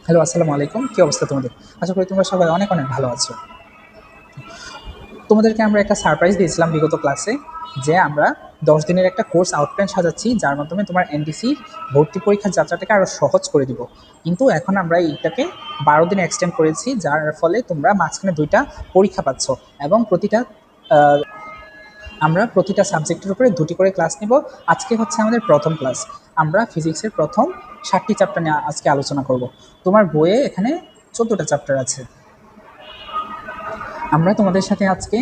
Hello, আসসালামু আলাইকুম। কী অবস্থা তোমাদের? আশা করি তোমরা সবাই অনেক অনেক ভালো আছো। তোমাদেরকে আমরা একটা সারপ্রাইজ দিয়েছিলাম বিগত ক্লাসে, যে আমরা 10 দিনের একটা কোর্স আউটপ্ল্যান সাজাচ্ছি, যার মাধ্যমে তোমার এনডিসি ভর্তি পরীক্ষার যাত্রাটাকে আরও সহজ করে দিব। কিন্তু এখন আমরা এইটাকে 12 দিনে এক্সটেন্ড করেছি, যার ফলে তোমরা মাঝখানে 2টা পরীক্ষা পাচ্ছ এবং আমরা প্রতিটা সাবজেক্টের উপরে 2টি করে ক্লাস নিব। আজকে হচ্ছে আমাদের প্রথম ক্লাস। আমরা ফিজিক্সের প্রথম 7টি চ্যাপ্টার নিয়ে আজকে আলোচনা করব। তোমার বইয়ে এখানে 14টা চ্যাপ্টার আছে। আমরা তোমাদের সাথে আজকে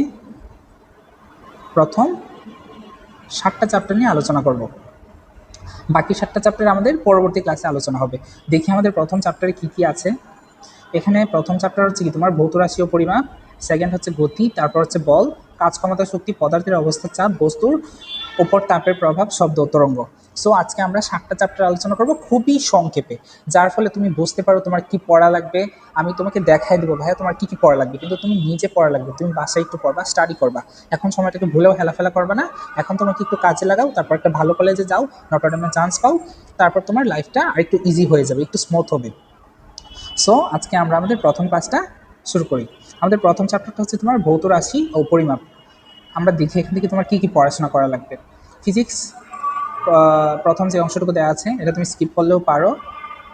প্রথম 7টা চ্যাপ্টার নিয়ে আলোচনা করব। বাকি 7টা চ্যাপ্টার আমাদের পরবর্তী ক্লাসে আলোচনা হবে। দেখি আমাদের প্রথম চ্যাপ্টারে কি কি আছে। এখানে প্রথম চ্যাপ্টার হচ্ছে কি তোমার ভৌত রাশি ও পরিমাপ, সেকেন্ড হচ্ছে গতি, তারপর হচ্ছে বল, কাজ ক্ষমতা, শক্তি, পদার্থের অবস্থা, চাপ, বস্তুর ওপর তাপের প্রভাব, শব্দ ও তরঙ্গ। সো আজকে আমরা 7টা চ্যাপ্টার আলোচনা করব খুবই সংক্ষেপে, যার ফলে তুমি বুঝতে পারো তোমার কি পড়া লাগবে। আমি তোমাকে দেখাই দেবো ভাইয়া তোমার কি কি পড়া লাগবে, কিন্তু তুমি নিজে পড়া লাগবে, তুমি বাসায় একটু পড়বা, স্টাডি করবা। এখন সময়টাকে ভুলেও হেলাফেলা করবা না। এখন তোমাকে একটু কাজে লাগাও, তারপর একটা ভালো কলেজে যাও, নটরডেমে চান্স পাও, তারপর তোমার লাইফটা আরেকটু ইজি হয়ে যাবে, একটু স্মুথ হবে। সো আজকে আমরা আমাদের প্রথম ক্লাসটা শুরু করি। আমাদের প্রথম চ্যাপ্টারটা হচ্ছে তোমার ভৌত রাশি ও পরিমাপ। আমরা দেখি এখান থেকে তোমার কী কী পড়াশোনা করা লাগবে। ফিজিক্স প্রথম যে অংশটুকু দেওয়া আছে এটা তুমি স্কিপ করলেও পারো।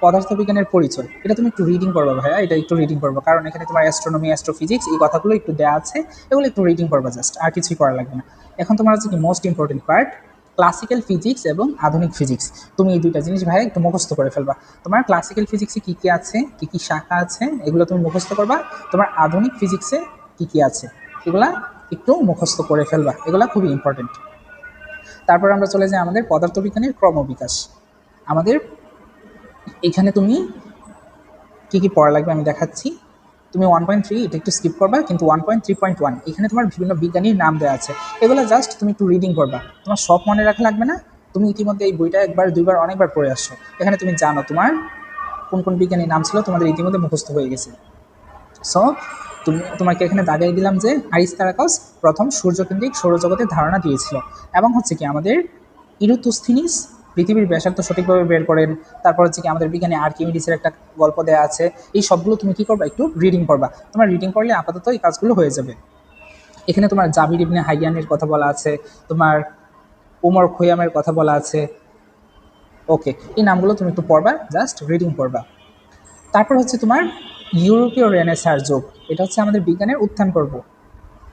পদার্থবিজ্ঞানের পরিচয়, এটা তুমি একটু রিডিং করবা ভাইয়া, এটা একটু রিডিং করবো, কারণ এখানে তোমার অ্যাস্ট্রোনমি, অ্যাস্ট্রোফিজিক্স এই কথাগুলো একটু দেওয়া আছে, এগুলো একটু রিডিং করবা, জাস্ট আর কিছুই করা লাগবে না। এখন তোমার হচ্ছে কি most important part, classical physics এবং আধুনিক ফিজিক্স। তুমি এই দুইটা জিনিস ভাই একটু মুখস্থ করে ফেলবা। তোমার ক্লাসিক্যাল ফিজিক্সে কী কী আছে, কী কী শাখা আছে, এগুলো তুমি মুখস্থ করবা। তোমার আধুনিক ফিজিক্সে কী কী আছে, এগুলা একটু মুখস্থ করে ফেলবা, এগুলা খুবই ইম্পর্টেন্ট। তারপর আমরা চলে যাই আমাদের পদার্থবিজ্ঞানের ক্রমবিকাশ। আমাদের এখানে তুমি কী কী পড়া লাগবে আমি দেখাচ্ছি। তুমি 1.3 এটা একটু স্কিপ করবা, কিন্তু 1.3.1 এখানে তোমার বিভিন্ন বিজ্ঞানীর নাম দেওয়া আছে, এগুলো জাস্ট তুমি একটু রিডিং করবা, তোমার সব মনে রাখা লাগবে না। তুমি ইতিমধ্যে এই বইটা একবার দুইবার অনেকবার পড়ে আসছো, এখানে তুমি জানো তোমার কোন কোন বিজ্ঞানীর নাম ছিল, তোমাদের ইতিমধ্যে মুখস্থ হয়ে গেছে। সো তোমাকে এখানে দাগাই দিলাম যে আরিস্তারাকাস প্রথম সূর্যকেন্দ্রিক সৌরজগতের ধারণা দিয়েছিল, এবং হচ্ছে কি আমাদের ইরুতুস্থিনিস পৃথিবীর ব্যাসার্ধ সঠিকভাবে বের করেন। তারপর হচ্ছে কি আমাদের বিজ্ঞানী আর্কিমিডিসের একটা গল্প দেওয়া আছে। এই সবগুলো তুমি কি করবা, একটু রিডিং করবা। তোমার রিডিং করলে আপাতত এই কাজগুলো হয়ে যাবে। এখানে তোমার জাবির ইবনে হাইয়ানের কথা বলা আছে, তোমার ওমর খৈয়ামের কথা বলা আছে। ওকে, এই নামগুলো তুমি একটু পড়বা, জাস্ট রিডিং করবা। তারপর হচ্ছে তোমার ইউরোপীয় রেনেসার যুগ, এটা হচ্ছে আমাদের বিজ্ঞানের উত্থান পর্ব।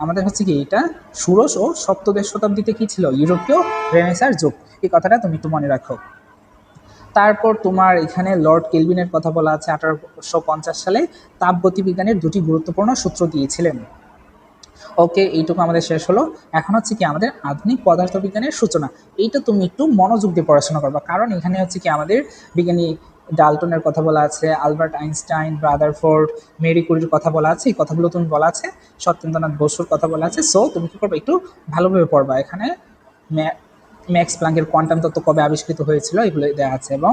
আমাদের হচ্ছে কি এটা ষোড়শ ও সপ্তদশ শতাব্দীতে কি ছিল, ইউরোপীয় রেনেসার যুগ, এই কথাটা তুমি একটু মনে রাখো। তারপর তোমার এখানে লর্ড কেলভিনের কথা বলা আছে, 1850 সালে তাপগতিবিজ্ঞানের 2টি গুরুত্বপূর্ণ সূত্র দিয়েছিলেন। ওকে, এইটুকু আমাদের শেষ হলো। এখন হচ্ছে কি আমাদের আধুনিক পদার্থবিজ্ঞানের সূচনা, এইটা তুমি একটু মনোযোগ দিয়ে পড়াশোনা করবা, কারণ এখানে হচ্ছে কি আমাদের বিজ্ঞানী ডাল্টনের কথা বলা আছে, আলবার্ট আইনস্টাইন, রাদারফোর্ড, মেরি কুরির কথা বলা আছে, এই কথাগুলো তুমি বলা আছে, সত্যেন্দ্রনাথ বসুর কথা বলা আছে। সো তুমি কি করবে, একটু ভালোভাবে পড়বা। এখানে ম্যাক্স প্লাঙ্কের কোয়ান্টাম তত্ত্ব কবে আবিষ্কৃত হয়েছিল এগুলো দেওয়া আছে, এবং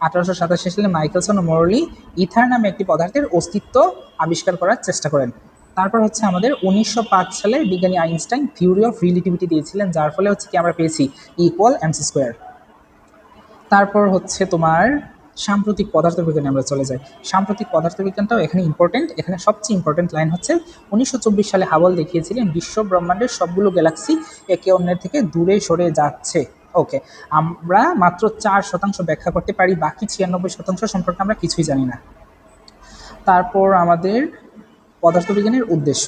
1887 সালে মাইকেলসন ও মরলি ইথার নামে একটি পদার্থের অস্তিত্ব আবিষ্কার করার চেষ্টা করেন। তারপর হচ্ছে আমাদের 1905 সালে বিজ্ঞানী আইনস্টাইন থিওরি অফ রিলেটিভিটি দিয়েছিলেন, যার ফলে হচ্ছে কি আমরা পেয়েছি ইকুয়াল এমসি স্কোয়ার। তারপর হচ্ছে তোমার সাম্প্রতিক পদার্থবিজ্ঞানে আমরা চলে যাই। সাম্প্রতিক পদার্থবিজ্ঞানটাও এখানে ইম্পর্টেন্ট। এখানে সবচেয়ে ইম্পর্টেন্ট লাইন হচ্ছে 1924 সালে হাবল দেখিয়েছিলেন বিশ্ব ব্রহ্মাণ্ডের সবগুলো গ্যালাক্সি একে অন্যের থেকে দূরে সরে যাচ্ছে। ওকে, আমরা মাত্র 4% ব্যাখ্যা করতে পারি, বাকি 96% সম্পর্কে আমরা কিছুই জানি না। তারপর আমাদের পদার্থবিজ্ঞানের উদ্দেশ্য,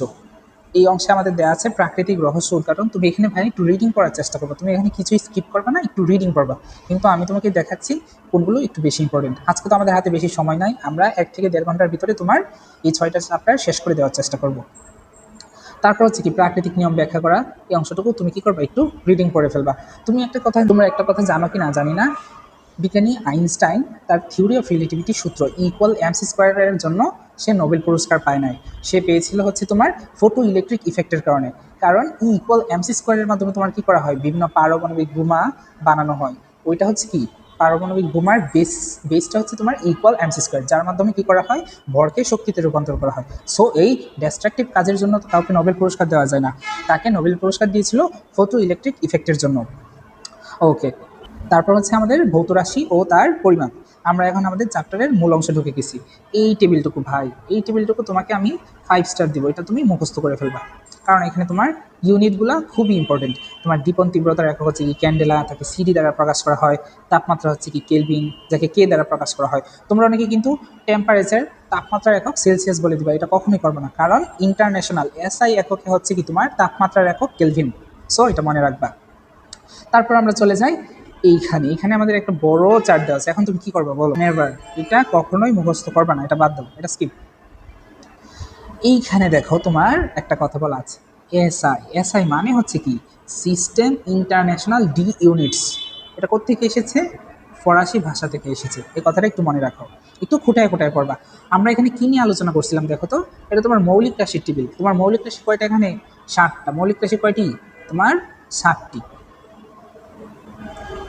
এই অংশে আমাদের দেওয়া আছে প্রাকৃতিক রহস্য উদ্ঘাটন। তুমি এখানে ভাই একটু রিডিং করার চেষ্টা করবে, তুমি এখানে কিছুই স্কিপ করবে না, একটু রিডিং করবা। কিন্তু আমি তোমাকে দেখাচ্ছি কোনগুলো একটু বেশি ইম্পর্টেন্ট। আজকে তো আমাদের হাতে বেশি সময় নাই, আমরা 1 থেকে 1.5 ঘন্টার ভিতরে তোমার এই 6টা চ্যাপ্টার শেষ করে দেওয়ার চেষ্টা করব। তারপর হচ্ছে কি প্রাকৃতিক নিয়ম ব্যাখ্যা করা, এই অংশটুকু তুমি কি করবে, একটু রিডিং করে ফেলবা। তোমরা একটা কথা জানো কি না জানি না, বিজ্ঞানী আইনস্টাইন তার থিওরি অফ রিলেটিভিটি সূত্র ইকুয়াল এমসি স্কোয়ারের জন্য সে নোবেল পুরস্কার পায় নাই, সে পেয়েছিল হচ্ছে তোমার ফটো ইলেকট্রিক ইফেক্টের কারণে। কারণ ইকুয়াল এমসি স্কোয়ারের মাধ্যমে তোমার কি করা হয়, বিভিন্ন পারমাণবিক বোমা বানানো হয়। ওইটা হচ্ছে কি পারমাণবিক বোমার বেসটা হচ্ছে তোমার ইকুয়াল এমসি স্কোয়ার, যার মাধ্যমে কি করা হয়, ভরকে শক্তিতে রূপান্তর করা হয়। সো এই ডিস্ট্রাকটিভ কাজের জন্য তো কাউকে নোবেল পুরস্কার দেওয়া যায় না, তাকে নোবেল পুরস্কার দিয়েছিল ফটো ইলেকট্রিক ইফেক্টের জন্য। ওকে, তারপর হচ্ছে আমাদের ভৌত রাশি ও তার পরিমাপ। আমরা এখন আমাদের চ্যাপ্টারের মূল অংশে ঢুকে গেছি। এই টেবিলটুকু ভাই, এই টেবিলটুকু তোমাকে আমি 5 স্টার দিব, এটা তুমি মুখস্থ করে ফেলবা, কারণ এখানে তোমার ইউনিটগুলো খুবই ইম্পর্টেন্ট। তোমার দীপন তীব্রতার একক হচ্ছে কি ক্যান্ডেলা, তাকে সিডি দ্বারা প্রকাশ করা হয়। তাপমাত্রা হচ্ছে কি কেলভিন, যাকে কে দ্বারা প্রকাশ করা হয়। তোমরা অনেকে কিন্তু টেম্পারেচার, তাপমাত্রার একক সেলসিয়াস বলে দিবা, এটা কখনোই করবে না, কারণ ইন্টারন্যাশনাল এসআই এককে হচ্ছে কি তোমার তাপমাত্রার একক কেলভিন। সো এটা মনে রাখবা। তারপর আমরা চলে যাই এইখানে। এখানে আমাদের একটা বড় চার্ট দেওয়া আছে। এখন তুমি কি করবে বলো? নেভার, এটা কখনোই মুখস্থ করবে না, এটা বাদ দাও, এটা স্কিপ। এইখানে দেখো তোমার একটা কথা বলা আছে, এসআই। এসআই মানে হচ্ছে কি সিস্টেম ইন্টারন্যাশনাল ডি ইউনিটস। এটা কোত্থেকে এসেছে? ফরাসি ভাষা থেকে এসেছে, এই কথাটা একটু মনে রাখো, একটু খুঁটায় খুঁটায় পড়বা। আমরা এখানে কি নিয়ে আলোচনা করছিলাম দেখো তো, এটা তোমার মৌলিক রাশির টেবিল। তোমার মৌলিক রাশি কয়টা এখানে? 7টা। মৌলিক রাশি কয়টি? তোমার 7টি।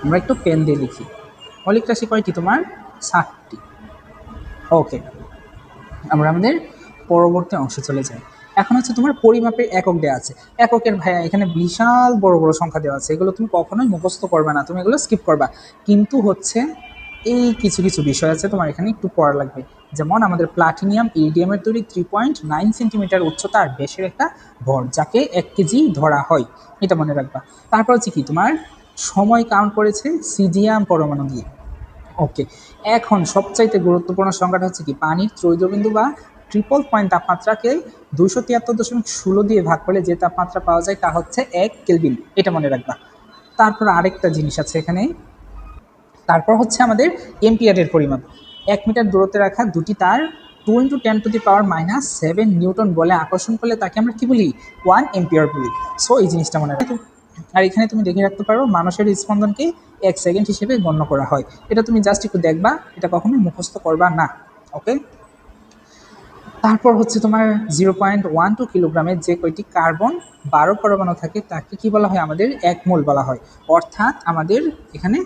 আমরা একটু পেন দিয়ে লিখি, মৌলিক রাশি কয়টি তোমার? 7টি। ওকে, আমরা আমাদের পরবর্তী অংশে চলে যাই। এখন হচ্ছে তোমার পরিমাপের একক দেওয়া আছে। এককের ভাইয়া এখানে বিশাল বড় বড় সংখ্যা দেওয়া আছে, এগুলো তুমি কখনোই মুখস্থ করবে না, তুমি এগুলো স্কিপ করবা। কিন্তু হচ্ছে এই কিছু কিছু বিষয় আছে তোমার এখানে একটু পড়া লাগবে। যেমন আমাদের প্লাটিনিয়াম ইরিডিয়ামের তৈরি 3.9 সেন্টিমিটার উচ্চতা আর বেশের একটা ভর, যাকে 1 কেজি ধরা হয়, এটা মনে রাখবা। তারপর হচ্ছে কি তোমার সময় কাউন্ট করেছে সিজিয়াম পরমাণু দিয়ে। ওকে, এখন সবচাইতে গুরুত্বপূর্ণ সংখ্যাটা হচ্ছে কি পানির ত্রৈধবিন্দু বা ট্রিপল পয়েন্ট তাপমাত্রাকে 273.16 দিয়ে ভাগ করলে যে তাপমাত্রা পাওয়া যায় তা হচ্ছে 1 কেলভিন, এটা মনে রাখবা। তারপর আরেকটা জিনিস আছে এখানে, তারপর হচ্ছে আমাদের এম্পিয়ারের পরিমাপ। 1 মিটার দূরত্বে রাখা দুটি তার 2 × 10⁻⁷ নিউটন বলে আকর্ষণ করলে তাকে আমরা কি বলি? 1 এম্পিয়ার বলি। সো এই জিনিসটা মনে রাখো। আর এখানে তুমি দেখে রাখতে পারো মানুষের স্পন্দনকে 1 সেকেন্ড হিসেবে গণ্য করা হয়, এটা তুমি জাস্ট একটু দেখবা, এটা কখনোই মুখস্থ করবা না। ওকে, তারপর হচ্ছে তোমার 0.12 কিলোগ্রামের যে কয়টি কার্বন 12 পরমাণু থাকে তাকে কি বলা হয়? আমাদের 1 মোল বলা হয়। অর্থাৎ আমাদের এখানে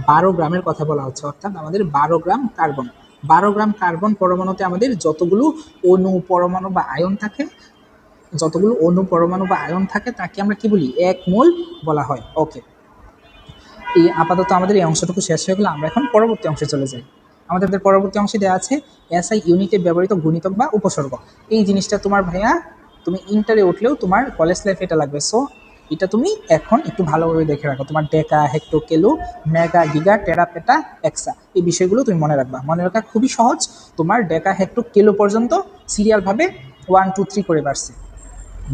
12 গ্রামের কথা বলা হচ্ছে, অর্থাৎ আমাদের 12 গ্রাম কার্বন। 12 গ্রাম কার্বন পরমাণুতে আমাদের যতগুলো অণু পরমাণু বা আয়ন থাকে, তাকে আমরা কি বলি? 1 মোল বলা হয়। ওকে, এই আপাতত আমাদের এই অংশটুকু শেষ হয়ে গেলো। আমরা এখন পরবর্তী অংশে চলে যাই। আমাদের পরবর্তী অংশে দেওয়া আছে এসআই ইউনিটে ব্যবহৃত গুণিতক বা উপসর্গ। এই জিনিসটা তোমার ভাইয়া তুমি ইন্টারে উঠলেও তোমার কলেজ লাইফে এটা লাগবে। সো এটা তুমি এখন একটু ভালোভাবে দেখে রাখো। তোমার ডেকা, হেক্টো, কেলো, মেগা, গিগা, টেরা, পেটা, এক্সা, এই বিষয়গুলো তুমি মনে রাখবা। মনে রাখা খুবই সহজ। তোমার ডেকা, হেক্টো, কেলো পর্যন্ত সিরিয়ালভাবে 1 2 3 করে বাড়ছে।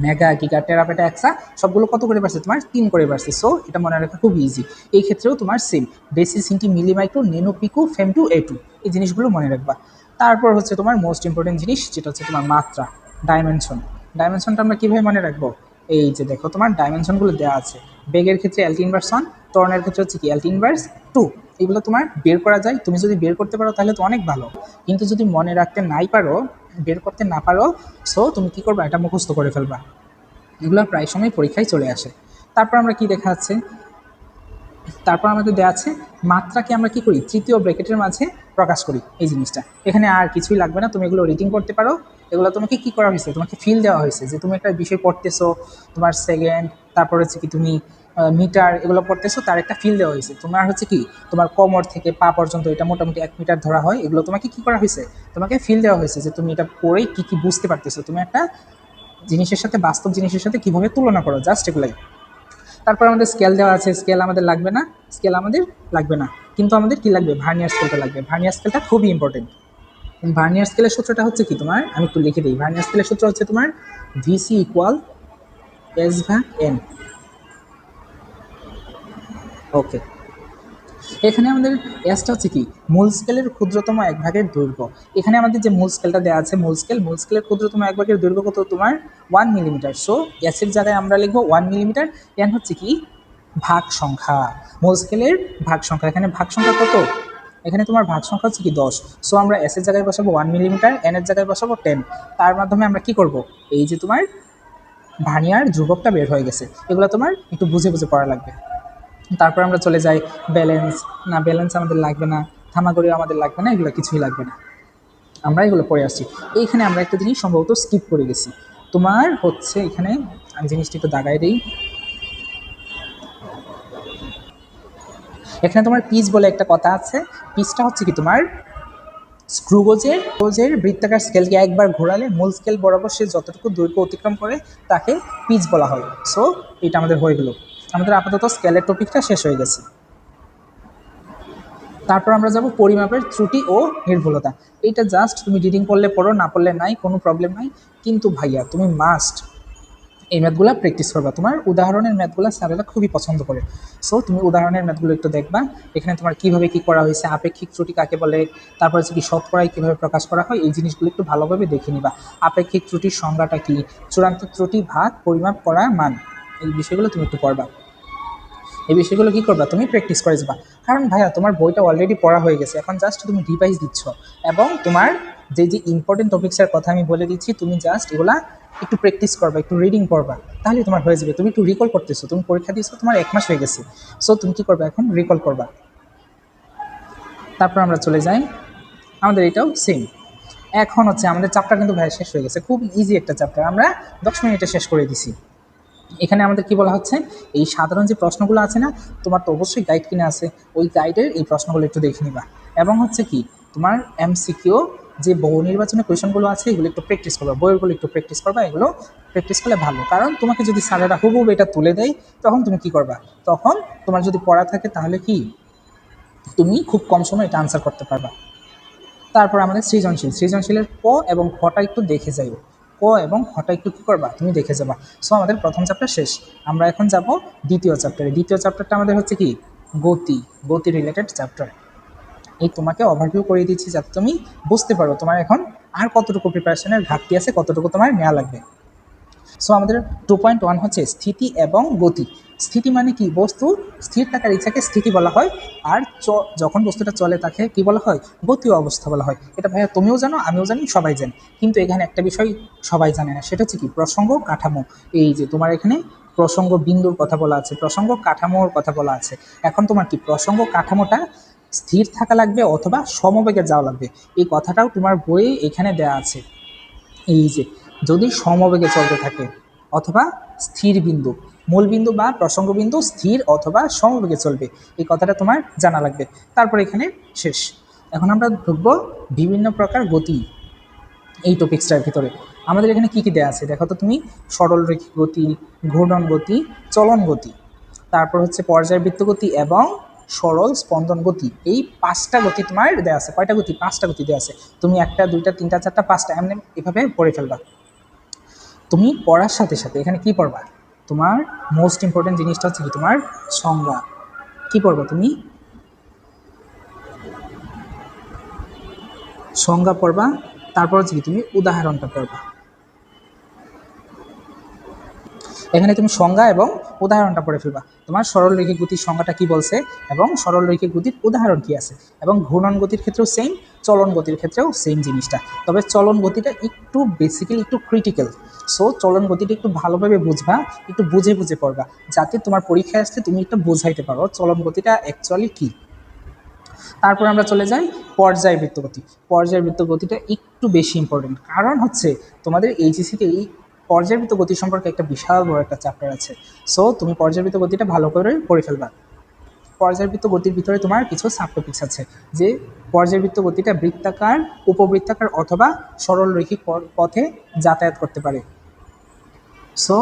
মেগা, গিগা, টেরাপেটা, এক্সা সবগুলো কত করে বাড়ছে? তোমার 3 করে বাড়ছে। সো এটা মনে রাখা খুব ইজি। এই ক্ষেত্রেও তোমার সেম ডেসি, সেন্টি, মিলি, মাইক্রো, নেনো, পিকো, ফেমটু, এটু, এই জিনিসগুলো মনে রাখবা। তারপর হচ্ছে তোমার মোস্ট ইম্পর্টেন্ট জিনিস, যেটা হচ্ছে তোমার মাত্রা, ডাইমেনশন। ডাইমেনশনটা আমরা কীভাবে মনে রাখবো? এই যে দেখো তোমার ডাইমেনশনগুলো দেওয়া আছে। বেগের ক্ষেত্রে এলটি ইনভার্স 1, ত্বরণের ক্ষেত্রে হচ্ছে কি এলটি ইনভার্স 2। এগুলো তোমার বের করা যায়। তুমি যদি বের করতে পারো তাহলে তো অনেক ভালো, কিন্তু যদি মনে রাখতে নাই পারো, বের করতে না পারো, সো তুমি কী করবা? এটা মুখস্থ করে ফেলবা। এগুলো প্রায় সময় পরীক্ষায় চলে আসে। তারপর আমরা কি দেখা যাচ্ছে, তারপর আমাদের দেওয়া আছে মাত্রাকে আমরা কি করি? তৃতীয় ব্র্যাকেটের মাঝে প্রকাশ করি, এই জিনিসটা। এখানে আর কিছুই লাগবে না, তুমি এগুলো রিডিং করতে পারো। এগুলো তোমাকে কি করা হয়েছে? তোমাকে ফিল দেওয়া হয়েছে যে তুমি একটা বিষয় পড়তেছো, তোমার সেকেন্ড, তারপর হচ্ছে কি তুমি মিটার, এগুলো পড়তেছো, তার একটা ফিল দেওয়া হয়েছে। তোমার হচ্ছে কি তোমার কোমর থেকে পা পর্যন্ত এটা মোটামুটি 1 মিটার ধরা হয়। এগুলো তোমাকে কি করা হয়েছে? তোমাকে ফিল দেওয়া হয়েছে যে তুমি এটা পড়েই কী কী বুঝতে পারতেছো, তুমি একটা জিনিসের সাথে, বাস্তব জিনিসের সাথে কীভাবে তুলনা করো, জাস্ট এগুলাই। তারপর আমাদের স্কেল দেওয়া আছে। স্কেল আমাদের লাগবে না, কিন্তু আমাদের কি লাগবে? ভার্নিয়ার স্কেলটা লাগবে। ভার্নিয়ার স্কেলটা খুবই ইম্পর্টেন্ট। ভার্নিয়ার স্কেলের সূত্রটা হচ্ছে কি তোমার, আমি একটু লিখে দিই। ভার্নিয়ার স্কেলের সূত্র হচ্ছে তোমার ভিসি ইকুয়াল S/N। ওকে, এখানে আমাদের এসটা হচ্ছে কি মূল স্কেলের ক্ষুদ্রতম 1/ভাগের দৈর্ঘ্য। এখানে আমাদের যে মূল স্কেলটা দেওয়া আছে, মূল স্কেলের ক্ষুদ্রতম 1/ভাগের দৈর্ঘ্য কত? তোমার 1 মিলিমিটার। সো এসের জায়গায় আমরা লিখবো 1 মিলিমিটার। এন হচ্ছে কি ভাগ সংখ্যা, মূল স্কেলের ভাগ সংখ্যা। এখানে ভাগ সংখ্যা কত? এখানে তোমার ভাগ সংখ্যা হচ্ছে কি 10। সো আমরা এসের জায়গায় বসাবো 1 মিলিমিটার, এনের জায়গায় বসাবো 10। তার মাধ্যমে আমরা কি করব? এই যে তোমার ভার্নিয়ার ধ্রুবকটা বের হয়ে গেছে। এগুলো তোমার একটু বুঝে বুঝে পড়া লাগবে। তারপর আমরা চলে যাই ব্যালেন্স। না, ব্যালেন্স আমাদের লাগবে না, থামাগড়িও আমাদের লাগবে না, এগুলো কিছুই লাগবে না, আমরা এগুলো পড়ে আসছি। এইখানে আমরা একটা জিনিস সম্ভবত স্কিপ করে গেছি। তোমার হচ্ছে এখানে আমি জিনিসটি একটু দাগাই দিই। এখানে তোমার পিচ বলে একটা কথা আছে। পিচটা হচ্ছে কি তোমার স্ক্রুগোজের বৃত্তাকার স্কেলকে একবার ঘোরালে মূল স্কেল বরাবর সে যতটুকু দৈর্ঘ্য অতিক্রম করে তাকে পিচ বলা হয়। সো এটা আমাদের হয়ে গেল, আমাদের আপাতত স্কেলের টপিকটা শেষ হয়ে গেছে। তারপর আমরা যাব পরিমাপের ত্রুটি ও নির্ভুলতা। এটা জাস্ট তুমি রিডিং করলে পড়ো, না পড়লে নাই, কোনো প্রবলেম নাই। কিন্তু ভাইয়া তুমি মাস্ট এই ম্যাথগুলো প্র্যাকটিস করবা। তোমার উদাহরণের ম্যাথগুলো স্যারেরা খুবই পছন্দ করে। সো তুমি উদাহরণের ম্যাথগুলো একটু দেখবা, এখানে তোমার কীভাবে কী করা হয়েছে, আপেক্ষিক ত্রুটি কাকে বলে, তারপর হচ্ছে কি শতকরায় কীভাবে প্রকাশ করা হয়, এই জিনিসগুলো একটু ভালোভাবে দেখে নিবা। আপেক্ষিক ত্রুটির সংজ্ঞাটা কী, চূড়ান্ত ত্রুটি ভাগ পরিমাপ করা মান, এই বিষয়গুলো তুমি একটু পড়বা। এই বিষয়গুলো কী করবা, তুমি প্র্যাকটিস করে যাবা। কারণ ভাইয়া তোমার বইটা অলরেডি পড়া হয়ে গেছে, এখন জাস্ট তুমি রিভাইজ দিচ্ছ। এবং তোমার যে যে ইম্পর্টেন্ট টপিক্সের কথা আমি বলে দিচ্ছি, তুমি জাস্ট এগুলা একটু প্র্যাকটিস করবা, একটু রিডিং করবা, তাহলে তোমার হয়ে যাবে। তুমি একটু রিকল করতেছো, তুমি পরীক্ষা দিয়েছো, তোমার 1 মাস হয়ে গেছে। সো তুমি কী করবা, এখন রিকল করবা। তারপর আমরা চলে যাই, আমাদের এটাও সেম। এখন হচ্ছে আমাদের চ্যাপ্টার কিন্তু ভাইয়া শেষ হয়ে গেছে, খুব ইজি একটা চ্যাপ্টার, আমরা 10 মিনিটে শেষ করে দিছি। এখানে আমাদের কি বলা হচ্ছে, এই সাধারণ যে প্রশ্নগুলো আছে না, তোমার তো অবশ্যই গাইড কিনে আছে, ওই গাইডের এই প্রশ্নগুলো একটু দেখে নিবা। এবং হচ্ছে কি তোমার এমসিকিউ যে বহু নির্বাচনের কোয়েশনগুলো আছে, এগুলো একটু প্র্যাকটিস করবা, বইগুলো একটু প্র্যাকটিস করবা। এগুলো প্র্যাকটিস করলে ভালো, কারণ তোমাকে যদি স্যারেরা হুবহুব এটা তুলে দেয়, তখন তুমি কি করবা, তখন তোমার যদি পড়া থাকে তাহলে কি তুমি খুব কম সময় এটা আনসার করতে পারবা। তারপর আমাদের সৃজনশীলের ক এবং খটা একটু দেখে যাই, ক এবং খটা একটু কী করবা, তুমি দেখে যাবা। সো আমাদের প্রথম চ্যাপ্টার শেষ, আমরা এখন যাব দ্বিতীয় চ্যাপ্টারে। দ্বিতীয় চ্যাপ্টারটা আমাদের হচ্ছে কি গতি রিলেটেড চ্যাপ্টার। এই তোমাকে ওভারভিউ করে দিচ্ছি যাতে তুমি বুঝতে পারো তোমার এখন আর কতটুকু প্রিপারেশনের ঘাটতি আছে, কতটুকু তোমার নেওয়া লাগবে। সো আমাদের 2.1 হচ্ছে স্থিতি এবং গতি। স্থিতি মানে কি, বস্তু স্থির থাকার ইচ্ছাকে স্থিতি বলা হয়, আর যখন বস্তুটা চলে তাকে কি বলা হয়, গতীয় অবস্থা বলা হয়। এটা ভাইয়া তুমিও জানো, আমিও জানি, সবাই জানে। কিন্তু এখানে একটা বিষয় সবাই জানে না, সেটা হচ্ছে কি প্রসঙ্গ কাঠামো। এই যে তোমার এখানে প্রসঙ্গ বিন্দুর কথা বলা আছে, প্রসঙ্গ কাঠামোর কথা বলা আছে। এখন তোমার কি প্রসঙ্গ কাঠামোটা স্থির থাকা লাগবে অথবা সমবেগে যাওয়া লাগবে, এই কথাটাও তোমার বইয়ে এখানে দেয়া আছে। এই যে যদি সমবেগে চলতে থাকে অথবা স্থির বিন্দু, মূল বিন্দু বা প্রসঙ্গ বিন্দু স্থির অথবা সমবেগে চলবে, এই কথাটা তোমার জানা লাগবে। তারপর এখানে শেষ। এখন আমরা ঢুকবো বিভিন্ন প্রকার গতি এই টপিক্সটার ভিতরে। আমাদের এখানে কী কী দেওয়া আছে দেখো তো তুমি, সরলরৈখিক গতি, ঘূর্ণন গতি, চলন গতি, তারপর হচ্ছে পর্যায়বৃত্ত গতি এবং সরল স্পন্দন গতি। এই 5টা গতি তোমার দেওয়া আছে। কয়টা গতি? 5টা গতি দেওয়া আছে। তুমি 1টা 2টা 3টা 4টা 5টা এমনি এভাবে পড়ে ফেলবা। তুমি পড়ার সাথে সাথে এখানে কি পড়বা, তোমার মোস্ট ইম্পর্টেন্ট জিনিসটা হচ্ছে কি তোমার সংজ্ঞা। কি পড়বা তুমি? সংজ্ঞা পড়বা। তারপর হচ্ছে কি তুমি উদাহরণটা পড়বা। এখানে তুমি সংজ্ঞা এবং উদাহরণটা পড়ে ফেলবা। তোমার সরলরৈখিক গতির সংজ্ঞাটা কি বলছে এবং সরলরৈখিক গতির উদাহরণ কি আছে, এবং ঘূর্ণন গতির ক্ষেত্রেও সেম, চলন গতির ক্ষেত্রেও সেম জিনিসটা। তবে চলন গতিটা একটু বেসিক্যালি একটু ক্রিটিক্যাল। সো চলন গতিটা একটু ভালোভাবে বুঝবা, একটু বুঝে বুঝে পড়বা, যাতে তোমার পরীক্ষায় আসতে তুমি একটু বোঝাইতে পারো চলন গতিটা অ্যাকচুয়ালি কী। তারপর আমরা চলে যাই পর্যায়বৃত্ত গতি। পর্যায়বৃত্ত গতিটা একটু বেশি ইম্পর্টেন্ট, কারণ হচ্ছে তোমাদের এইচএসসিতে এই পর্যায়বৃত্ত গতি সম্পর্কে একটা বিশাল বড় একটা চ্যাপ্টার আছে। সো তুমি পর্যায়বৃত্ত গতিটা ভালো করে পড়ে ফেলবা। পর্যায়বৃত্ত গতির ভিতরে তোমার কিছু সাব টপিক্স আছে, যে পর্যায়বৃত্ত গতিটা বৃত্তাকার, উপবৃত্তাকার অথবা সরলরৈখিক পথে যাতায়াত করতে পারে। সো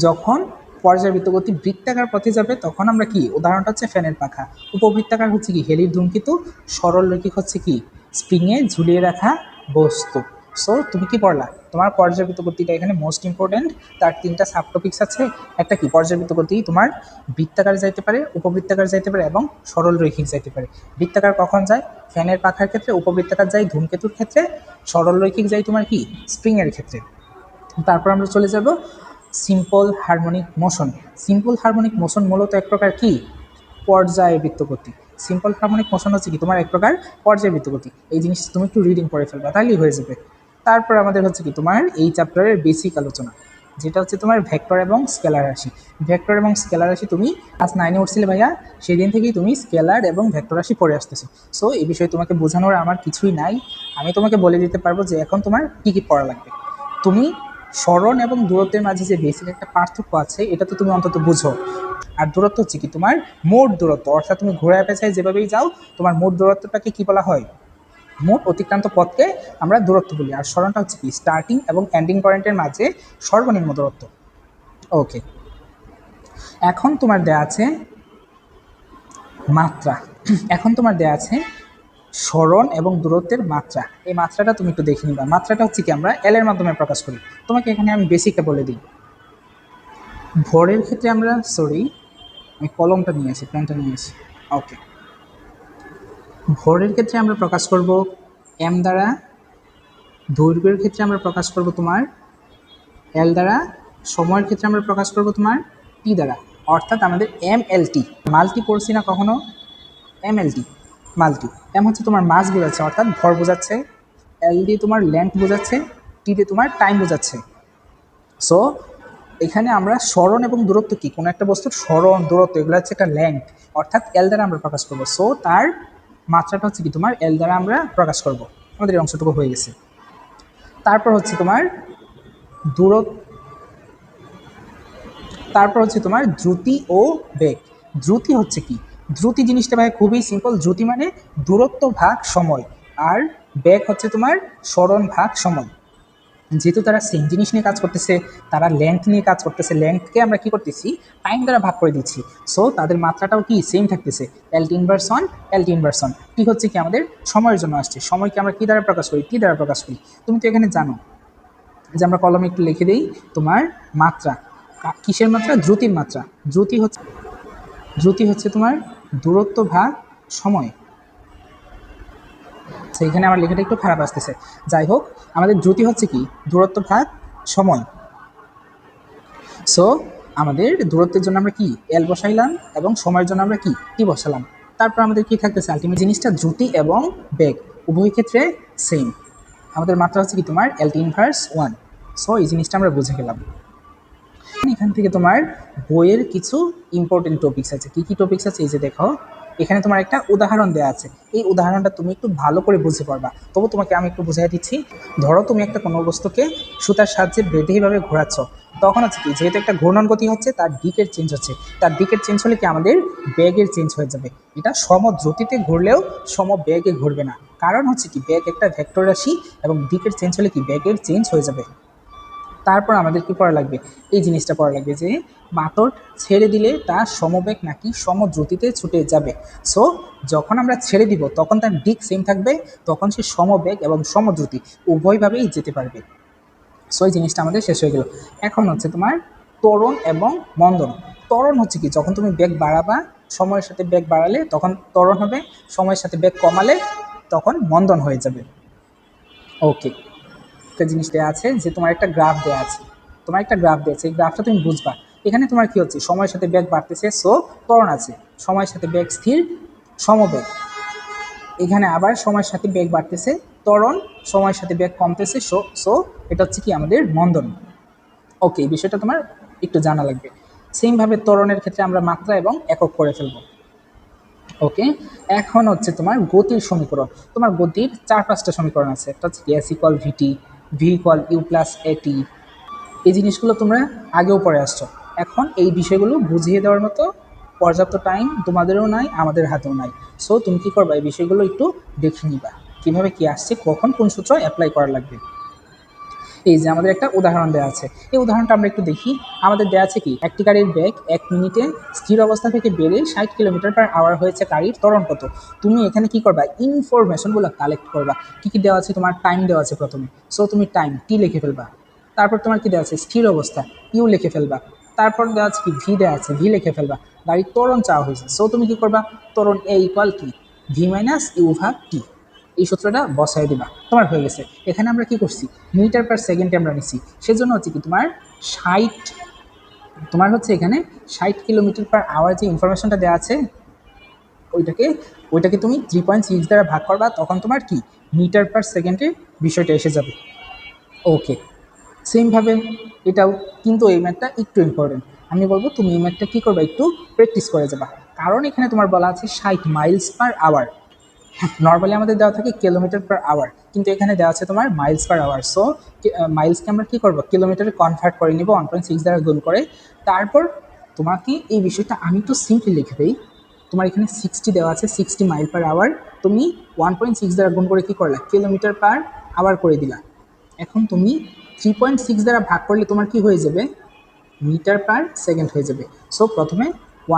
যখন পর্যায়বৃত্ত গতি বৃত্তাকার পথে যাবে তখন আমরা কি, উদাহরণটা হচ্ছে ফ্যানের পাখা। উপবৃত্তাকার হচ্ছে কি হেলির ধূমকেতু, সরলরৈখিক হচ্ছে কি স্প্রিংয়ে ঝুলিয়ে রাখা বস্তু। সো তুমি কি পড়লা, তোমার পর্যায়বৃত্ত গতিটা এখানে মোস্ট ইম্পর্টেন্ট। তার 3টা সাব টপিক্স আছে। একটা কি পর্যায়বৃত্ত গতি তোমার বৃত্তাকার যাইতে পারে, উপবৃত্তাকার যাইতে পারে এবং সরলরৈখিক যাইতে পারে। বৃত্তাকার কখন যায়? ফ্যানের পাখার ক্ষেত্রে। উপবৃত্তাকার যায় ধূমকেতুর ক্ষেত্রে। সরলরৈখিক যায় তোমার কি স্প্রিংয়ের ক্ষেত্রে। তারপর আমরা চলে যাব simple harmonic motion. Simple harmonic motion মূলত এক প্রকার কি পর্যায়বৃত্ত গতি। সিম্পল হারমোনিক মোশন হচ্ছে কি তোমার এক প্রকার পর্যায়বৃত্ত গতি। এই জিনিস তুমি একটু রিডিং করে ফেলবা, তাহলেই হয়ে যাবে। তারপর আমাদের হচ্ছে কি তোমার এই চ্যাপ্টারের বেসিক আলোচনা, যেটা হচ্ছে তোমার ভেক্টর এবং স্কেলার রাশি। ভেক্টর এবং স্কেলার রাশি তুমি ক্লাস 9-এ উঠছিলে ভাইয়া, সেদিন থেকেই তুমি স্কেলার এবং ভেক্টর রাশি পড়ে আসতেছো। সো এই বিষয়ে তোমাকে বোঝানোর আমার কিছুই নাই। আমি তোমাকে বলে দিতে পারবো যে এখন তোমার কী কী পড়া লাগবে। তুমি সরণ এবং দূরত্বের মাঝে যে বেসিক একটা পার্থক্য আছে এটা তো তুমি অন্তত বুঝো। আর দূরত্ব হচ্ছে কি তোমার মোট দূরত্ব, অর্থাৎ তুমি ঘোড়ায় পেঁচায় যেভাবেই যাও তোমার মোট দূরত্বটাকে কি বলা হয়, মোট অতিক্রান্ত পথকে আমরা দূরত্ব বলি। আর সরণটা হচ্ছে কি স্টার্টিং এবং এন্ডিং পয়েন্টের মাঝে সর্বনিম্ন দূরত্ব। ওকে, এখন তোমার দেয়া আছে মাত্রা। এখন তোমার দেয়া আছে সরণ এবং দূরত্বের মাত্রা। এই মাত্রাটা তুমি একটু দেখে নিবা। মাত্রাটা হচ্ছে কি আমরা এল এর মাধ্যমে প্রকাশ করি। তোমাকে এখানে আমি বেসিকটা বলে দিই। ভরের ক্ষেত্রে আমরা আমি কলমটা নিয়ে আসি, পেনটা নিয়ে আসি। ওকে, ভরের ক্ষেত্রে আমরা প্রকাশ করব এম দ্বারা, দৈর্ঘ্যের ক্ষেত্রে আমরা প্রকাশ করব তোমার এল দ্বারা, সময়ের ক্ষেত্রে আমরা প্রকাশ করব তোমার টি দ্বারা। অর্থাৎ আমাদের এম এল টি, মাল্টি পড়ছি না কখনো, এম এল টি মাল্টি। এম হচ্ছে তোমার মাস বোঝাচ্ছে অর্থাৎ ভর বোঝাচ্ছে, এল দিয়ে তোমার লেন্থ বোঝাচ্ছে, টি দিয়ে তোমার টাইম বোঝাচ্ছে। সো এখানে আমরা সরণ এবং দূরত্ব কি, কোনো একটা বস্তুর সরণ দূরত্ব এগুলো হচ্ছে একটা লেন্থ, অর্থাৎ এল দ্বারা আমরা প্রকাশ করবো। সো তার মাত্রাটা হচ্ছে কি তোমার এল দ্বারা আমরা প্রকাশ করব। আমাদের এই অংশটুকু হয়ে গেছে। তারপর হচ্ছে তোমার দূরত্ব, তারপর হচ্ছে তোমার দ্রুতি ও বেগ। দ্রুতি হচ্ছে কি, দ্রুতি জিনিসটা ভাই খুবই সিম্পল। দ্রুতি মানে দূরত্ব ভাগ সময়, আর বেগ হচ্ছে তোমার সরণ ভাগ সময়। যেহেতু তারা সেম জিনিস নিয়ে কাজ করতেছে, তারা লেন্থ নিয়ে কাজ করতেছে, লেন্থকে আমরা কি করতেছি টাইম দ্বারা ভাগ করে দিচ্ছি। সো তাদের মাত্রাটাও কি সেম থাকতেছে, এল টি ইনভার্স ওয়ান, এল টি ইনভার্স ওয়ান। টি হচ্ছে কি আমাদের সময়ের জন্য আসছে, সময়কে আমরা কি দ্বারা প্রকাশ করি, টি দ্বারা প্রকাশ করি। তুমি তো এখানে জানো যে আমরা কলমে একটু লিখে দিই তোমার মাত্রা, কিসের মাত্রা, দ্রুতির মাত্রা। দ্রুতি হচ্ছে তোমার দূরত্ব ভাগ সময়। সেইখানে আমার লেখাটা একটু খারাপ আসতেছে, যাই হোক আমাদের দ্রুতি হচ্ছে কি দূরত্ব ভাগ সময়। সো আমাদের দূরত্বের জন্য আমরা কি এল বসাইলাম এবং সময়ের জন্য আমরা কি টি বসালাম। তারপর আমাদের কি থাকতেছে আলটিমেট জিনিসটা দ্রুতি এবং বেগ উভয় ক্ষেত্রে সেম। আমাদের মাত্রা হচ্ছে কি তোমার এল টি ইনভার্স ওয়ান। সো এই জিনিসটা আমরা বুঝে গেলাম। এখান থেকে তোমার বইয়ের কিছু ইম্পর্টেন্ট টপিকস আছে। কি কি টপিকস আছে এই যে দেখো, এখানে তোমার একটা উদাহরণ দেওয়া আছে। এই উদাহরণটা তুমি একটু ভালো করে বুঝতে পারবা, তবু তোমাকে আমি একটু বুঝাই দিচ্ছি। ধরো তুমি একটা কোনো বস্তুকে সুতার সাহায্যে বেঁধে এইভাবে ঘোরাচ্ছ, তখন হচ্ছে কি যেহেতু একটা ঘূর্ণন গতি হচ্ছে তার দিকের চেঞ্জ হচ্ছে, তার দিকের চেঞ্জ হলে কি আমাদের বেগের চেঞ্জ হয়ে যাবে। এটা সম দ্রুতিতে ঘুরলেও সম বেগে ঘুরবে না, কারণ হচ্ছে কি বেগ একটা ভেক্টর রাশি এবং দিকের চেঞ্জ হলে কি বেগের চেঞ্জ হয়ে যাবে। তারপর আমাদের কি পড়া লাগবে, এই জিনিসটা পড়া লাগবে যে মাতট ছেড়ে দিলে তা সমবেগ নাকি সমদ্রুতিতে ছুটে যাবে। সো যখন আমরা ছেড়ে দিব তখন তার দিক সেম থাকবে, তখন সে সমবেগ এবং সমদ্রুতি উভয়ভাবেই যেতে পারবে। সো এই জিনিসটা আমাদের শেষ হয়ে গেল। এখন হচ্ছে তোমার ত্বরণ এবং মন্দন। ত্বরণ হচ্ছে কি যখন তুমি বেগ বাড়াবা, সময়ের সাথে বেগ বাড়ালে তখন ত্বরণ হবে, সময়ের সাথে বেগ কমালে তখন মন্দন হয়ে যাবে। ওকে, একটা জিনিস দেওয়া আছে যে তোমার একটা গ্রাফ দেওয়া আছে, তোমার একটা গ্রাফ দিয়েছে, এই গ্রাফটা তুমি বুঝবা। এখানে তোমার কি হচ্ছে সময়ের সাথে বেগ বাড়তেছে, সো ত্বরণ আছে, সময়ের সাথে বেগ স্থির সমবেগ। এখানে আবার সময়ের সাথে বেগ বাড়তেছে ত্বরণ, সময়ের সাথে বেগ কমতেছে, সো এটা হচ্ছে কি আমাদের মন্দন। ওকে, এই বিষয়টা তোমার একটু জানা লাগবে। সেমভাবে ত্বরণের ক্ষেত্রে আমরা মাত্রা এবং একক করে ফেলবো। ওকে, এখন হচ্ছে তোমার গতির সমীকরণ। তোমার গতির 4-5টা সমীকরণ আছে। একটা হচ্ছে s equal v t, v equal u plus a t. এই জিনিসগুলো তোমরা আগেও পড়ে আসছো। এখন এই বিষয়গুলো বুঝিয়ে দেওয়ার মতো পর্যাপ্ত টাইম তোমাদেরও নাই, আমাদের হাতেও নাই। সো তুমি কী করবা, এই বিষয়গুলো একটু দেখে নিবা কীভাবে কী আসছে, কখন কোন সূত্র অ্যাপ্লাই করা লাগবে। এই যে আমাদের একটা উদাহরণ দেওয়া আছে, এই উদাহরণটা আমরা একটু দেখি। আমাদের দেওয়া আছে কি একটি গাড়ির বেগ 1 মিনিটে স্থির অবস্থা থেকে বেড়ে 60 কিলোমিটার পার আওয়ার হয়েছে, গাড়ির ত্বরণ কত। তুমি এখানে কি করবা, ইনফরমেশনগুলো কালেক্ট করবা। কী কী দেওয়া আছে, তোমার টাইম দেওয়া আছে প্রথমে, সো তুমি টাইম টি লিখে ফেলবা। তারপর তোমার কি দেওয়া আছে স্থির অবস্থা, ইউ লিখে ফেলবা। তারপর দেওয়া আছে কি ভি দেওয়া আছে, ভি লিখে ফেলবা। গাড়ির ত্বরণ চাওয়া হয়েছে, সো তুমি কি করবা, ত্বরণ এ ইকুয়াল কি ভি মাইনাস ইউ ভাগ টি। এই সূত্রটা বসাই দিবা, তোমার হয়ে গেছে। এখানে আমরা কি করছি, মিটার পার সেকেন্ডে আমরা নিছি, সেজন্য হচ্ছে কি তোমার 60, তোমার হচ্ছে এখানে 60 কিলোমিটার পার আওয়ার যে ইনফরমেশনটা দেওয়া আছে ওইটাকে ওইটাকে তুমি 3.6 দ্বারা ভাগ করবা, তখন তোমার কি মিটার পার সেকেন্ডে বিষয়টা এসে যাবে। ওকে, সেমভাবে এটাও, কিন্তু এই ম্যাথটা একটু ইম্পর্টেন্ট। আমি বলবো তুমি এই ম্যাথটা কী করবা, একটু প্র্যাকটিস করে যাবা, কারণ এখানে তোমার বলা আছে 60 মাইলস পার আওয়ার। নর্মালি আমাদের দেওয়া থাকে কিলোমিটার পার আওয়ার, কিন্তু এখানে দেওয়া আছে তোমার মাইলস পার আওয়ার। সো মাইলসকে আমরা কী করবো, কিলোমিটারে কনভার্ট করে নিব 1.6 দ্বারা গুণ করে। তারপর তোমাকে এই বিষয়টা আমি তো সিম্পলি লিখে দিই, তোমার এখানে 60 দেওয়া আছে, 60 মাইল পার আওয়ার, তুমি 1.6 দ্বারা গুণ করে কী করলা, কিলোমিটার পার আওয়ার করে দিলা। এখন তুমি 3.6 দ্বারা ভাগ করলে তোমার কি হয়ে যাবে, মিটার পার সেকেন্ড হয়ে যাবে। সো প্রথমে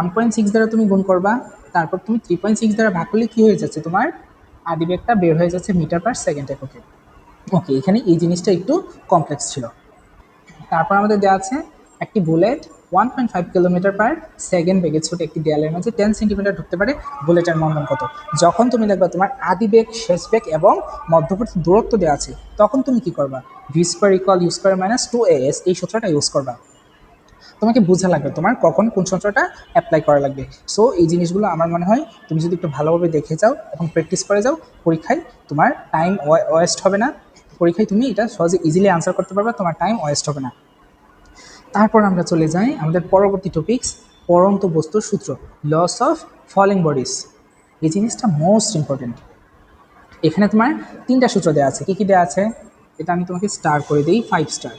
1.6 দ্বারা তুমি গুণ করবা, তারপর তুমি 3.6 দ্বারা ভাগ করলে কী হয়ে যাচ্ছে, তোমার আদিবেগটা বের হয়ে যাচ্ছে মিটার পার সেকেন্ড এককে। ওকে, এখানে এই জিনিসটা একটু কমপ্লেক্স ছিল। তারপর আমাদের দেওয়া আছে একটি বুলেট 1.5 কিলোমিটার পার সেকেন্ড বেগে ছুটে একটি দেয়ালের মাঝে 10 সেন্টিমিটার ঢুকতে পারে, বুলেটের মন্দন কত? যখন তুমি দেখবা তোমার আদি বেগ, শেষ বেগ এবং মধ্যবর্তী দূরত্ব দেওয়া আছে, তখন তুমি কি করবা, v square equal u square minus 2as এই সূত্রটা ইউজ করবা। তোমাকে বোঝা লাগবে তোমার কখন কোন সূত্রটা অ্যাপ্লাই করা লাগবে। সো এই জিনিসগুলো আমার মনে হয় তুমি যদি একটু ভালোভাবে দেখে যাও এবং প্র্যাকটিস করে যাও, পরীক্ষায় তোমার টাইম ওয়েস্ট হবে না, পরীক্ষায় তুমি এটা সহজে ইজিলি আনসার করতে পারবে, তোমার টাইম ওয়েস্ট হবে না। তারপর আমরা চলে যাই আমাদের পরবর্তী টপিকস, পড়ন্ত বস্তুর সূত্র, লস অফ ফলিং বডিজ। এই জিনিসটা মোস্ট ইম্পর্টেন্ট। এখানে তোমার 3টা সূত্র দেওয়া আছে। কী কী দেওয়া আছে, এটা আমি তোমাকে স্টার করে দিই, 5 স্টার।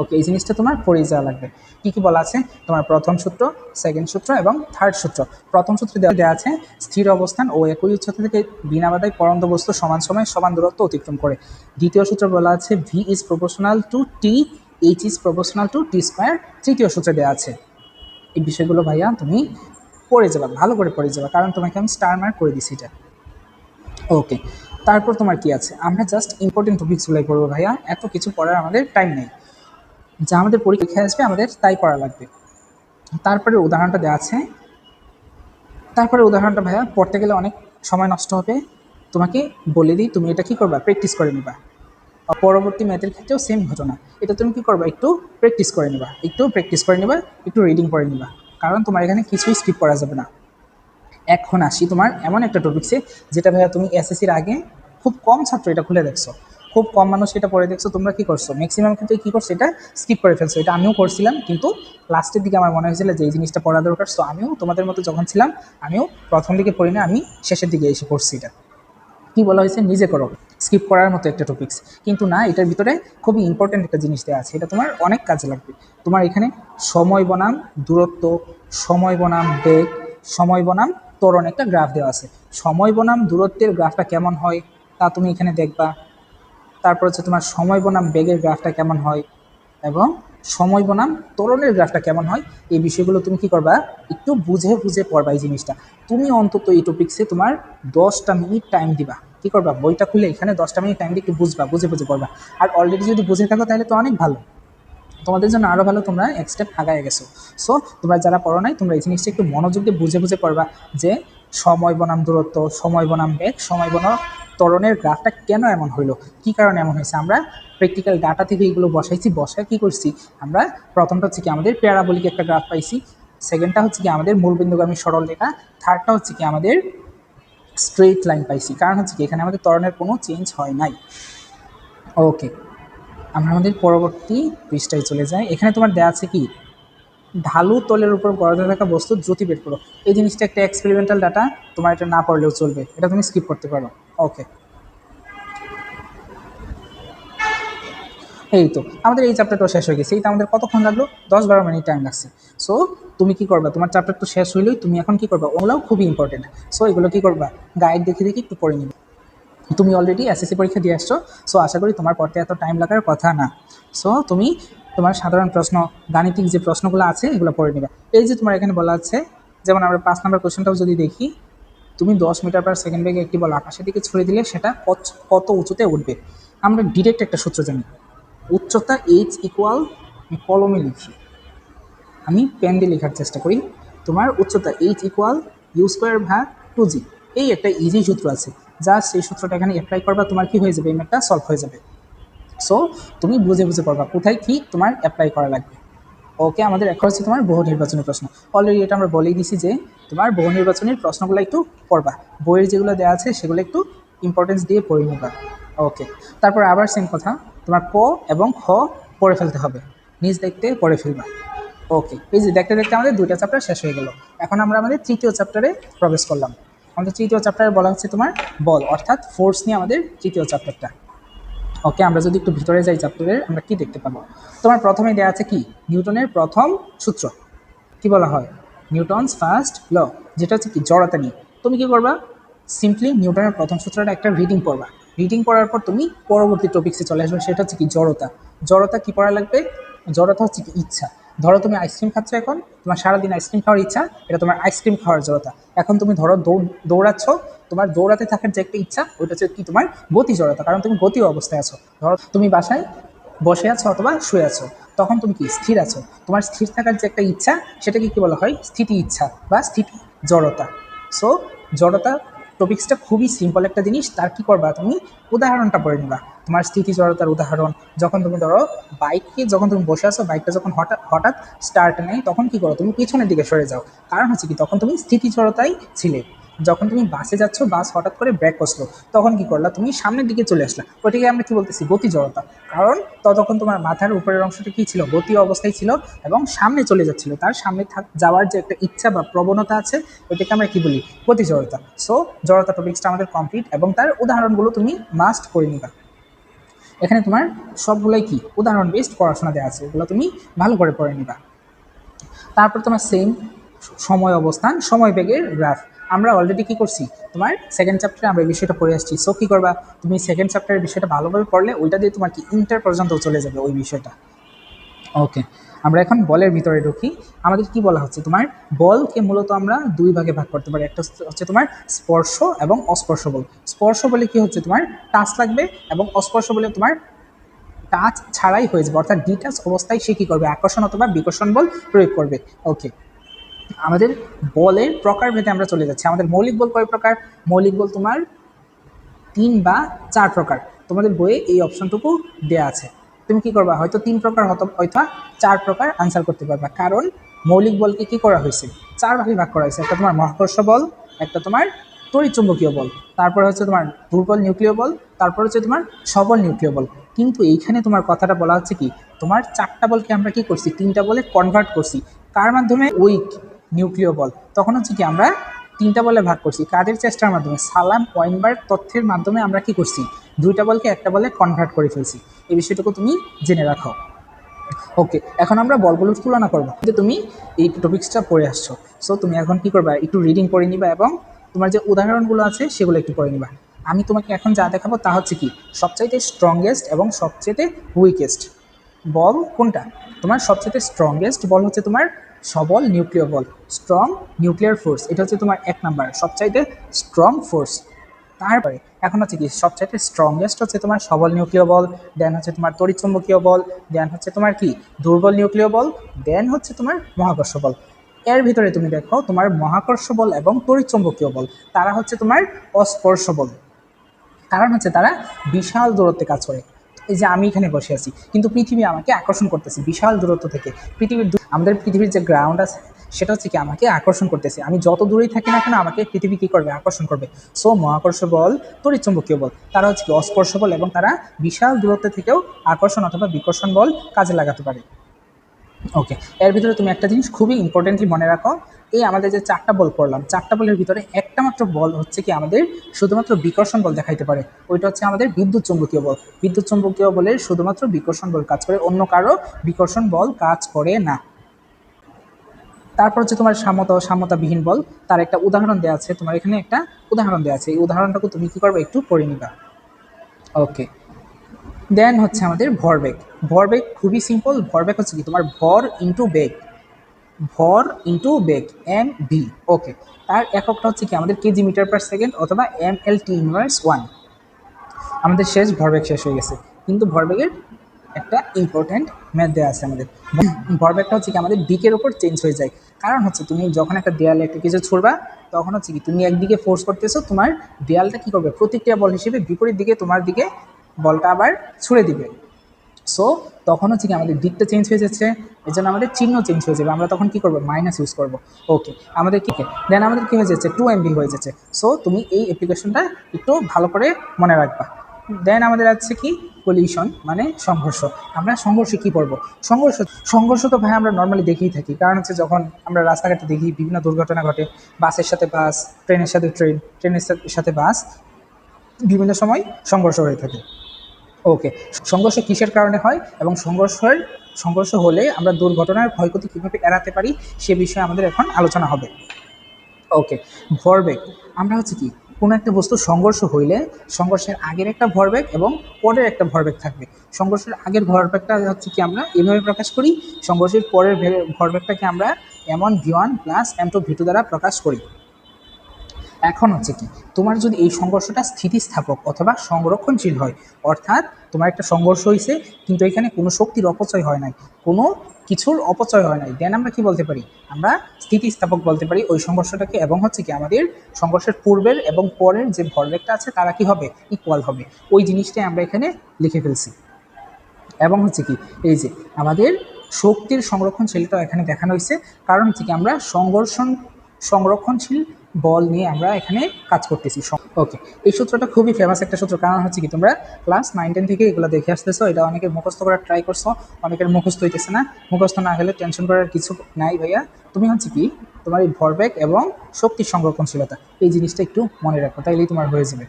ওকে, এই জিনিসটা তোমার পড়ে যাওয়া লাগবে। কী কী বলা আছে, তোমার প্রথম সূত্র, সেকেন্ড সূত্র এবং থার্ড সূত্র। প্রথম সূত্রে দেওয়া আছে স্থির অবস্থান ও একই উচ্চতা থেকে বিনা বাধায় পড়ন্ত বস্তু সমান সময়ে সমান দূরত্ব অতিক্রম করে। দ্বিতীয় সূত্র বলা আছে V is proportional to T, H is proportional to T square. তৃতীয় সূত্রে দেওয়া আছে। এই বিষয়গুলো ভাইয়া তুমি পড়ে যাবা, ভালো করে পড়ে যাবা, কারণ তোমাকে আমি স্টার মার্ক করে দিছি এটা। ওকে, তারপর তোমার কি আছে, আমরা জাস্ট ইম্পর্টেন্ট টপিকসগুলোই পড়বো ভাইয়া, এত কিছু পড়ার আমাদের টাইম নেই। যা আমাদের পরীক্ষায় আসবে আমাদের তাই করা লাগবে। তারপরে উদাহরণটা দেওয়া আছে, তারপরে উদাহরণটা ভাইয়া পড়তে গেলে অনেক সময় নষ্ট হবে, তোমাকে বলে দিই তুমি এটা কী করবা, প্র্যাকটিস করে নিবা। পরবর্তী ম্যাথের ক্ষেত্রেও সেম ঘটনা, এটা তুমি কী করবা, একটু প্র্যাকটিস করে নিবা, একটু প্র্যাকটিস করে নিবা, একটু রিডিং করে নিবা, কারণ তোমার এখানে কিছুই স্কিপ করা যাবে না। এখন আসি তোমার এমন একটা টপিকসে যেটা ভাইয়া তুমি এসএসসির আগে খুব কম ছাত্র এটা খুলে দেখছো, খুব কম মানুষ এটা পড়ে দেখছো, তোমরা কী করছো, ম্যাক্সিমাম ক্ষেত্রে কী করছো, এটা স্কিপ করে ফেলছো। এটা আমিও করছিলাম, কিন্তু লাস্টের দিকে আমার মনে হয়েছিল যে এই জিনিসটা পড়া দরকার। সো আমিও তোমাদের মতো যখন ছিলাম, আমিও প্রথম দিকে পড়ি না, আমি শেষের দিকে এসে পড়ছি। এটা কী বলা হয়েছে, নিজে করো, স্কিপ করার মতো একটা টপিকস, কিন্তু না, এটার ভিতরে খুবই ইম্পর্টেন্ট একটা জিনিস দেওয়া আছে, এটা তোমার অনেক কাজে লাগবে। তোমার এখানে সময় বনাম দূরত্ব, সময় বনাম বেগ, সময় বনাম ত্বরণ একটা গ্রাফ দেওয়া আছে। সময় বনাম দূরত্বের গ্রাফটা কেমন হয় তা তুমি এখানে দেখবা। তারপর হচ্ছে তোমার সময় বনাম বেগের গ্রাফটা কেমন হয় এবং সময় বনাম ত্বরণের গ্রাফটা কেমন হয়, এই বিষয়গুলো তুমি কি করবা, একটু বুঝে বুঝে পড়বা এই জিনিসটা। তুমি অন্তত এই টপিক্সে তোমার 10টা মিনিট টাইম দিবা, কী করবা, বইটা খুলে এখানে 10টা মিনিট টাইম দিয়ে একটু বুঝবা, বুঝে বুঝে পড়বা। আর অলরেডি যদি বুঝে থাকো তাহলে তো অনেক ভালো, তোমাদের জন্য আরও ভালো, তোমরা এক স্টেপ আগায় গেছো। সো তোমরা যারা পড়ো নাই, তোমরা এই জিনিসটা একটু মনোযোগ দিয়ে বুঝে বুঝে পড়বা, যে সময় বনাম দূরত্ব, সময় বনাম বেগ, সময় বনাম ত্বরণের গ্রাফটা কেন এমন হইলো, কী কারণে এমন হয়েছে। আমরা প্র্যাকটিক্যাল ডাটা থেকে এগুলো বসাইছি, বসায় কী করছি আমরা, প্রথমটা হচ্ছে কি আমাদের প্যারাবোলিক একটা গ্রাফ পাইছি, সেকেন্ডটা হচ্ছে কি আমাদের মূলবিন্দুগামী সরল রেখা, থার্ডটা হচ্ছে কি আমাদের স্ট্রেইট লাইন পাইছি। কারণ হচ্ছে কি এখানে আমাদের ত্বরণের কোনো চেঞ্জ হয় নাই। ওকে, আমরা আমাদের পরবর্তী পৃষ্ঠায় চলে যাই। এখানে তোমার দেওয়া আছে কি, ঢালু তলের উপর গড়াতে থাকা বস্তু দ্রুতি বের করো। এই জিনিসটা একটা এক্সপেরিমেন্টাল ডাটা, তোমার এটা না পড়লেও চলবে, এটা তুমি স্কিপ করতে পারো। ওকে, এই তো আমাদের এই চ্যাপ্টারটা শেষ হয়ে গেছে। এইটা আমাদের কতক্ষণ লাগলো, 10-12 মিনিট টাইম লাগছে। সো তুমি কি করবা, তোমার চ্যাপ্টার তো শেষ হইলেই তুমি এখন কি করবা, ওগুলোও খুবই ইম্পর্টেন্ট। সো এগুলো কি করবা, গাইড দেখে দেখে একটু পড়ে নিবে। তুমি অলরেডি এসএসসি পরীক্ষা দিয়ে আসছো, সো আশা করি তোমার পড়তে এত টাইম লাগার কথা না। সো তুমি তোমার সাধারণ প্রশ্ন, গাণিতিক যে প্রশ্নগুলো আছে এগুলো পড়ে নেবে। এই যে তোমার এখানে বলা আছে, যেমন আমরা 5 নম্বর কোশ্চেনটাও যদি দেখি, তুমি 10 মিটার পার সেকেন্ড বেগে একটি বল আকাশের দিকে ছুড়ে দিলে সেটা কত উঁচুতে উঠবে। আমরা ডিরেক্ট একটা সূত্র জানি, উচ্চতা এইচ ইকুয়াল, আমি কলমে লিখি, আমি পেন দিয়ে লেখার চেষ্টা করি, তোমার উচ্চতা এইচ ইকুয়াল ইউ স্কোয়ার ভাগ 2g। এই একটা ইজি সূত্র আছে, জাস্ট এই সূত্রটা এখানে অ্যাপ্লাই করবা, তোমার কি হয়ে যাবে, এই ম্যাথটা সলভ হয়ে যাবে। সো তুমি বুঝে বুঝে পড়বা কোথায় কি তোমার অ্যাপ্লাই করা লাগবে। ওকে, আমাদের এখন হচ্ছে তোমার বহু নির্বাচনী প্রশ্ন। অলরেডি এটা আমরা বলেই দিছি যে তোমার বহু নির্বাচনের প্রশ্নগুলো একটু পড়বা, বইয়ের যেগুলো দেওয়া আছে সেগুলো একটু ইম্পর্টেন্স দিয়ে পড়ে নিবা। ওকে, তারপর আবার সেম কথা, তোমার ক এবং খ পড়ে ফেলতে হবে, নিজ দেখতে পড়ে ফেলবা। ওকে, এই যে দেখতে দেখতে আমাদের 2টা চ্যাপ্টার শেষ হয়ে গেল। এখন আমরা আমাদের 3য় চ্যাপ্টারে প্রবেশ করলাম। আমাদের তৃতীয় চ্যাপ্টারে বলা হচ্ছে তোমার বল অর্থাৎ ফোর্স নিয়ে আমাদের তৃতীয় চ্যাপ্টারটা। ওকে, আমরা যদি একটু ভিতরে যাই চ্যাপ্টারের, আমরা কি দেখতে পাবো? তোমার প্রথমে দেওয়া আছে কি নিউটনের প্রথম সূত্র, কি বলা হয় নিউটনস ফার্স্ট ল, যেটা হচ্ছে কি জড়তা নিয়ে। তুমি কি করবা, সিম্পলি নিউটনের প্রথম সূত্রটা একটা রিডিং পড়বা। রিডিং পড়ার পর তুমি পরবর্তী টপিক্সে চলে আসবে, সেটা হচ্ছে কি জড়তা। জড়তা কি পড়া লাগবে? জড়তা হচ্ছে কি ইচ্ছা। ধরো তুমি আইসক্রিম খাচ্ছ, এখন তোমার সারাদিন আইসক্রিম খাওয়ার ইচ্ছা, এটা তোমার আইসক্রিম খাওয়ার জড়তা। এখন তুমি ধরো দৌড়াচ্ছ, তোমার দৌড়াতে থাকার যে একটা ইচ্ছা, ওইটা হচ্ছে কি তোমার গতি জড়তা, কারণ তুমি গতি অবস্থায় আছো। ধরো তুমি বাসায় বসে আছো অথবা শুয়ে আছো, তখন তুমি কি স্থির আছো, তোমার স্থির থাকার যে একটা ইচ্ছা, সেটাকে কি বলা হয় স্থিতি ইচ্ছা বা স্থিতি জড়তা। সো জড়তা টপিক্সটা খুবই সিম্পল একটা জিনিস, তার কি করবা তুমি উদাহরণটা পড়ে নিবা। তোমার স্থিতি জড়তার উদাহরণ, যখন তুমি ধরো বাইকে যখন তুমি বসে আছো, বাইকটা যখন হঠাৎ হঠাৎ স্টার্ট নেয়, তখন কি করো তুমি পিছনের দিকে সরে যাও, কারণ হচ্ছে কি তখন তুমি স্থিতি জড়তায় ছিলে। যখন তুমি বাসে যাচ্ছ, বাস হঠাৎ করে ব্রেক কষলো, তখন কি করলা তুমি সামনের দিকে চলে আসলা, ওইটাকে আমরা কি বলতেছি গতি জড়তা। কারণ ততক্ষণ তোমার মাথার উপরের অংশটা কি ছিল, গতি অবস্থায় ছিল এবং সামনে চলে যাচ্ছিল, তার সামনে যাওয়ার যে একটা ইচ্ছা বা প্রবণতা আছে, ওইটাকে আমরা কি বলি গতি জড়তা। সো জড়তা টপিক্সটা আমাদের কমপ্লিট এবং তার উদাহরণগুলো তুমি মাস্ট করে নিবা। এখানে তোমার সবগুলোই কি উদাহরণ বেসড পড়াশোনা দেওয়া আছে, এগুলো তুমি ভালো করে পড়ে নিবা। তারপর তোমার সেম সময় অবস্থান, সময় বেগের গ্রাফ। আমরা অলরেডি কি করছি, তোমার সেকেন্ড চ্যাপ্টারে আমরা এই বিষয়টা পড়ে আসছি। সো কী করবা, তুমি সেকেন্ড চ্যাপ্টারের বিষয়টা ভালোভাবে পড়লে ওইটা দিয়ে তোমার কি ইন্টার পর্যন্ত চলে যাবে ওই বিষয়টা। ওকে, আমরা এখন বলের ভিতরে ঢুকি। আমাদের কি বলা হচ্ছে, তোমার বলকে মূলত আমরা দুই ভাগে ভাগ করতে পারি। একটা হচ্ছে তোমার স্পর্শ এবং অস্পর্শ বল। স্পর্শ বলে কি হচ্ছে, তোমার টাচ লাগবে, এবং অস্পর্শ বলে তোমার টাচ ছাড়াই হয়ে যাবে, অর্থাৎ ডিটাচ অবস্থায় সে কী করবে, আকর্ষণ অথবা বিকর্ষণ বল প্রয়োগ করবে। ওকে, আমাদের বলের প্রকারভেদে আমরা চলে যাচ্ছি। আমাদের মৌলিক বল কয় প্রকার? মৌলিক বল তোমার 3 বা 4 প্রকার। তোমাদের বইয়ে এই অপশনটুকু দেয়া আছে। তুমি কি করবা, হয়তো 3 প্রকার হয়তো 4 প্রকার আনসার করতে পারবা, কারণ মৌলিক বলকে কি করা হয়েছে, 4 ভাগে ভাগ করা হয়েছে। একটা তোমার মহাকর্ষ বল, একটা তোমার তড়িৎচুম্বকীয় বল, তারপর হচ্ছে তোমার দুর্বল নিউক্লিয় বল, তারপর হচ্ছে তোমার সবল নিউক্লিয় বল। কিন্তু এইখানে তোমার কথাটা বলা হচ্ছে কি, তোমার 4টা বলকে আমরা কি করছি, 3টা বলে কনভার্ট করছি। কার মাধ্যমে? উইক নিউক্লিয় বল। তখন হচ্ছে কি আমরা 3টা বলে ভাগ করছি, কাদের চেষ্টার মাধ্যমে, সালাম ওয়াইনবার্গ তথ্যের মাধ্যমে আমরা কি করছি, 2টা বলকে একটা বলে কনভার্ট করে ফেলছি। এই বিষয়টুকু তুমি জেনে রাখো। ওকে, এখন আমরা বলগুলোর তুলনা করবো, যে তুমি এই টপিক্সটা পড়ে আসছো। সো তুমি এখন কি করবা, একটু রিডিং পড়ে নিবা এবং তোমার যে উদাহরণগুলো আছে সেগুলো একটু পড়ে নিবা। আমি তোমাকে এখন যা দেখাবো তা হচ্ছে কি সবচাইতে স্ট্রংগেস্ট এবং সবচেয়ে উইকেস্ট বল কোনটা। তোমার সবচেয়ে স্ট্রংগেস্ট বল হচ্ছে তোমার সবল নিউক্লিয়ার বল, স্ট্রং নিউক্লিয়ার ফোর্স, এটা হচ্ছে তোমার 1 নাম্বার সবচাইতে স্ট্রং ফোর্স। তারপরে এখন হচ্ছে কি সবচাইতে স্ট্রংগেস্ট হচ্ছে তোমার সবল নিউক্লিয় বল, দেন হচ্ছে তোমার তড়িৎচুম্বকীয় বল, দেন হচ্ছে তোমার কি দুর্বল নিউক্লিয় বল, দেন হচ্ছে তোমার মহাকর্ষ বল। এর ভিতরে তুমি দেখো তোমার মহাকর্ষ বল এবং তড়িৎচুম্বকীয় বল, তারা হচ্ছে তোমার অস্পর্শ বল। কারণ হচ্ছে তারা বিশাল দূরত্বে কাজ করে। এই যে আমি এখানে বসে আছি, কিন্তু পৃথিবী আমাকে আকর্ষণ করতেছে বিশাল দূরত্ব থেকে। আমাদের পৃথিবীর যে গ্রাউন্ড আছে, সেটা হচ্ছে কি আমাকে আকর্ষণ করতেছে। আমি যত দূরেই থাকি না কেন, আমাকে পৃথিবী কী করবে, আকর্ষণ করবে। সো মহাকর্ষ বল, তড়িৎচুম্বকীয় বল, তারা হচ্ছে কি অস্পর্শ বল, এবং তারা বিশাল দূরত্ব থেকেও আকর্ষণ অথবা বিকর্ষণ বল কাজে লাগাতে পারে। ওকে, এর ভিতরে তুমি একটা জিনিস খুবই ইম্পর্টেন্টলি মনে রাখো, এই আমাদের যে 4টা বল পড়লাম, 4টা বলের ভিতরে একটা মাত্র বল হচ্ছে কি আমাদের শুধুমাত্র বিকর্ষণ বল দেখাইতে পারে, ওইটা হচ্ছে আমাদের বিদ্যুৎ চুম্বকীয় বল। বিদ্যুৎ চুম্বকীয় বলের শুধুমাত্র বিকর্ষণ বল কাজ করে, অন্য কারো বিকর্ষণ বল কাজ করে না। তারপর হচ্ছে তোমার সাম্যতা ও সাম্যতাবিহীন বল, তার একটা উদাহরণ দেওয়া আছে, তোমার এখানে একটা উদাহরণ দেওয়া আছে, এই উদাহরণটাকে তুমি কি করবে, একটু পড়ে নিবা। ওকে, দেন হচ্ছে আমাদের ভরবেগ। ভরবেগ খুবই সিম্পল, ভরবেগ হচ্ছে কি তোমার ভর ইন্টু বেগ, ভর ইন্টু বেগ, এম ভি। ওকে, তার এককটা হচ্ছে কি আমাদের কেজি মিটার পার সেকেন্ড অথবা ML/T−1। আমাদের শেষ ভরবেগ শেষ হয়ে গেছে, কিন্তু ভরবেগের একটা ইম্পর্ট্যান্ট ম্যাথ দেওয়া আছে আমাদের। ভরবেগটা হচ্ছে কি আমাদের দিকের উপর চেঞ্জ হয়ে যায়। কারণ হচ্ছে তুমি যখন একটা দেয়ালে একটা কিছু ছুড়বা, তখন হচ্ছে কি তুমি একদিকে ফোর্স করতেছো, তোমার দেয়ালটা কি করবে, প্রতিক্রিয়া বল হিসেবে বিপরীত দিকে তোমার দিকে বলটা আবার ছুড়ে দিবে। সো তখন হচ্ছে কি আমাদের দিকটা চেঞ্জ হয়ে যাচ্ছে, এই জন্য আমাদের চিহ্ন চেঞ্জ হয়ে যাবে, আমরা তখন কি করবো, মাইনাস ইউজ করবো। ওকে, আমাদের কি দেন আমাদের কি হয়ে যাচ্ছে, 2 MB হয়ে যাচ্ছে। সো তুমি এই অ্যাপ্লিকেশনটা একটু ভালো করে মনে রাখবা। দেন আমাদের আছে কি কলিশন মানে সংঘর্ষ। আমরা সংঘর্ষে কি পড়বো? সংঘর্ষ সংঘর্ষ তো ভাই আমরা নর্মালি দেখেই থাকি, কারণ হচ্ছে যখন আমরা রাস্তাঘাটে দেখি বিভিন্ন দুর্ঘটনা ঘটে, বাসের সাথে বাস, ট্রেনের সাথে ট্রেন, ট্রেনের সাথে বাস, বিভিন্ন সময় সংঘর্ষ হয়ে থাকে। ওকে, সংঘর্ষ কিসের কারণে হয় এবং সংঘর্ষ হলে আমরা দুর্ঘটনার ক্ষয়ক্ষতি কীভাবে এড়াতে পারি সে বিষয়ে আমাদের এখন আলোচনা হবে। ওকে, ভরবেগ। আমরা হচ্ছে কি কোনো একটা বস্তু সংঘর্ষ হইলে সংঘর্ষের আগের একটা ভরবেগ এবং পরের একটা ভরবেগ থাকবে। সংঘর্ষের আগের ভরবেগটা হচ্ছে কি আমরা এভাবে প্রকাশ করি, সংঘর্ষের পরের ভরবেগটাকে আমরা m1v1 প্লাস m2v2 দ্বারা প্রকাশ করি। এখন হচ্ছে কি তোমার যদি এই সংঘর্ষটা স্থিতিস্থাপক অথবা সংরক্ষণশীল হয়, অর্থাৎ তোমার একটা সংঘর্ষ হয়েছে কিন্তু এখানে কোনো শক্তির অপচয় হয় নাই, কোনো কিছুর অপচয় হয় নাই, দেন আমরা কি বলতে পারি? আমরা স্থিতিস্থাপক বলতে পারি ওই সংঘর্ষটাকে। এবং হচ্ছে কি আমাদের সংঘর্ষের পূর্বের এবং পরের যে ভরবেগটা আছে তারা কি হবে? ইকুয়াল হবে। ওই জিনিসটাই আমরা এখানে লিখে ফেলছি। এবং হচ্ছে কি এই যে আমাদের শক্তির সংরক্ষণশীলতা এখানে দেখানো হয়েছে, কারণ হচ্ছে কি আমরা সংরক্ষণশীল বল নিয়ে আমরা এখানে কাজ করতেছি। ওকে, এই সূত্রটা খুবই ফেমাস একটা সূত্র, কারণ হচ্ছে কি তোমরা ক্লাস 9-10 থেকে এগুলো দেখে আসতেছো, এটা অনেকে মুখস্থ করার ট্রাই করছো, অনেকের মুখস্থ হইতেছে না। মুখস্থ না হলে টেনশন করার কিছু নাই ভাইয়া, তুমি হচ্ছে কি তোমার এই ভরবেগ এবং শক্তির সংরক্ষণশীলতা এই জিনিসটা একটু মনে রাখো, তাইলেই তোমার হয়ে যাবে।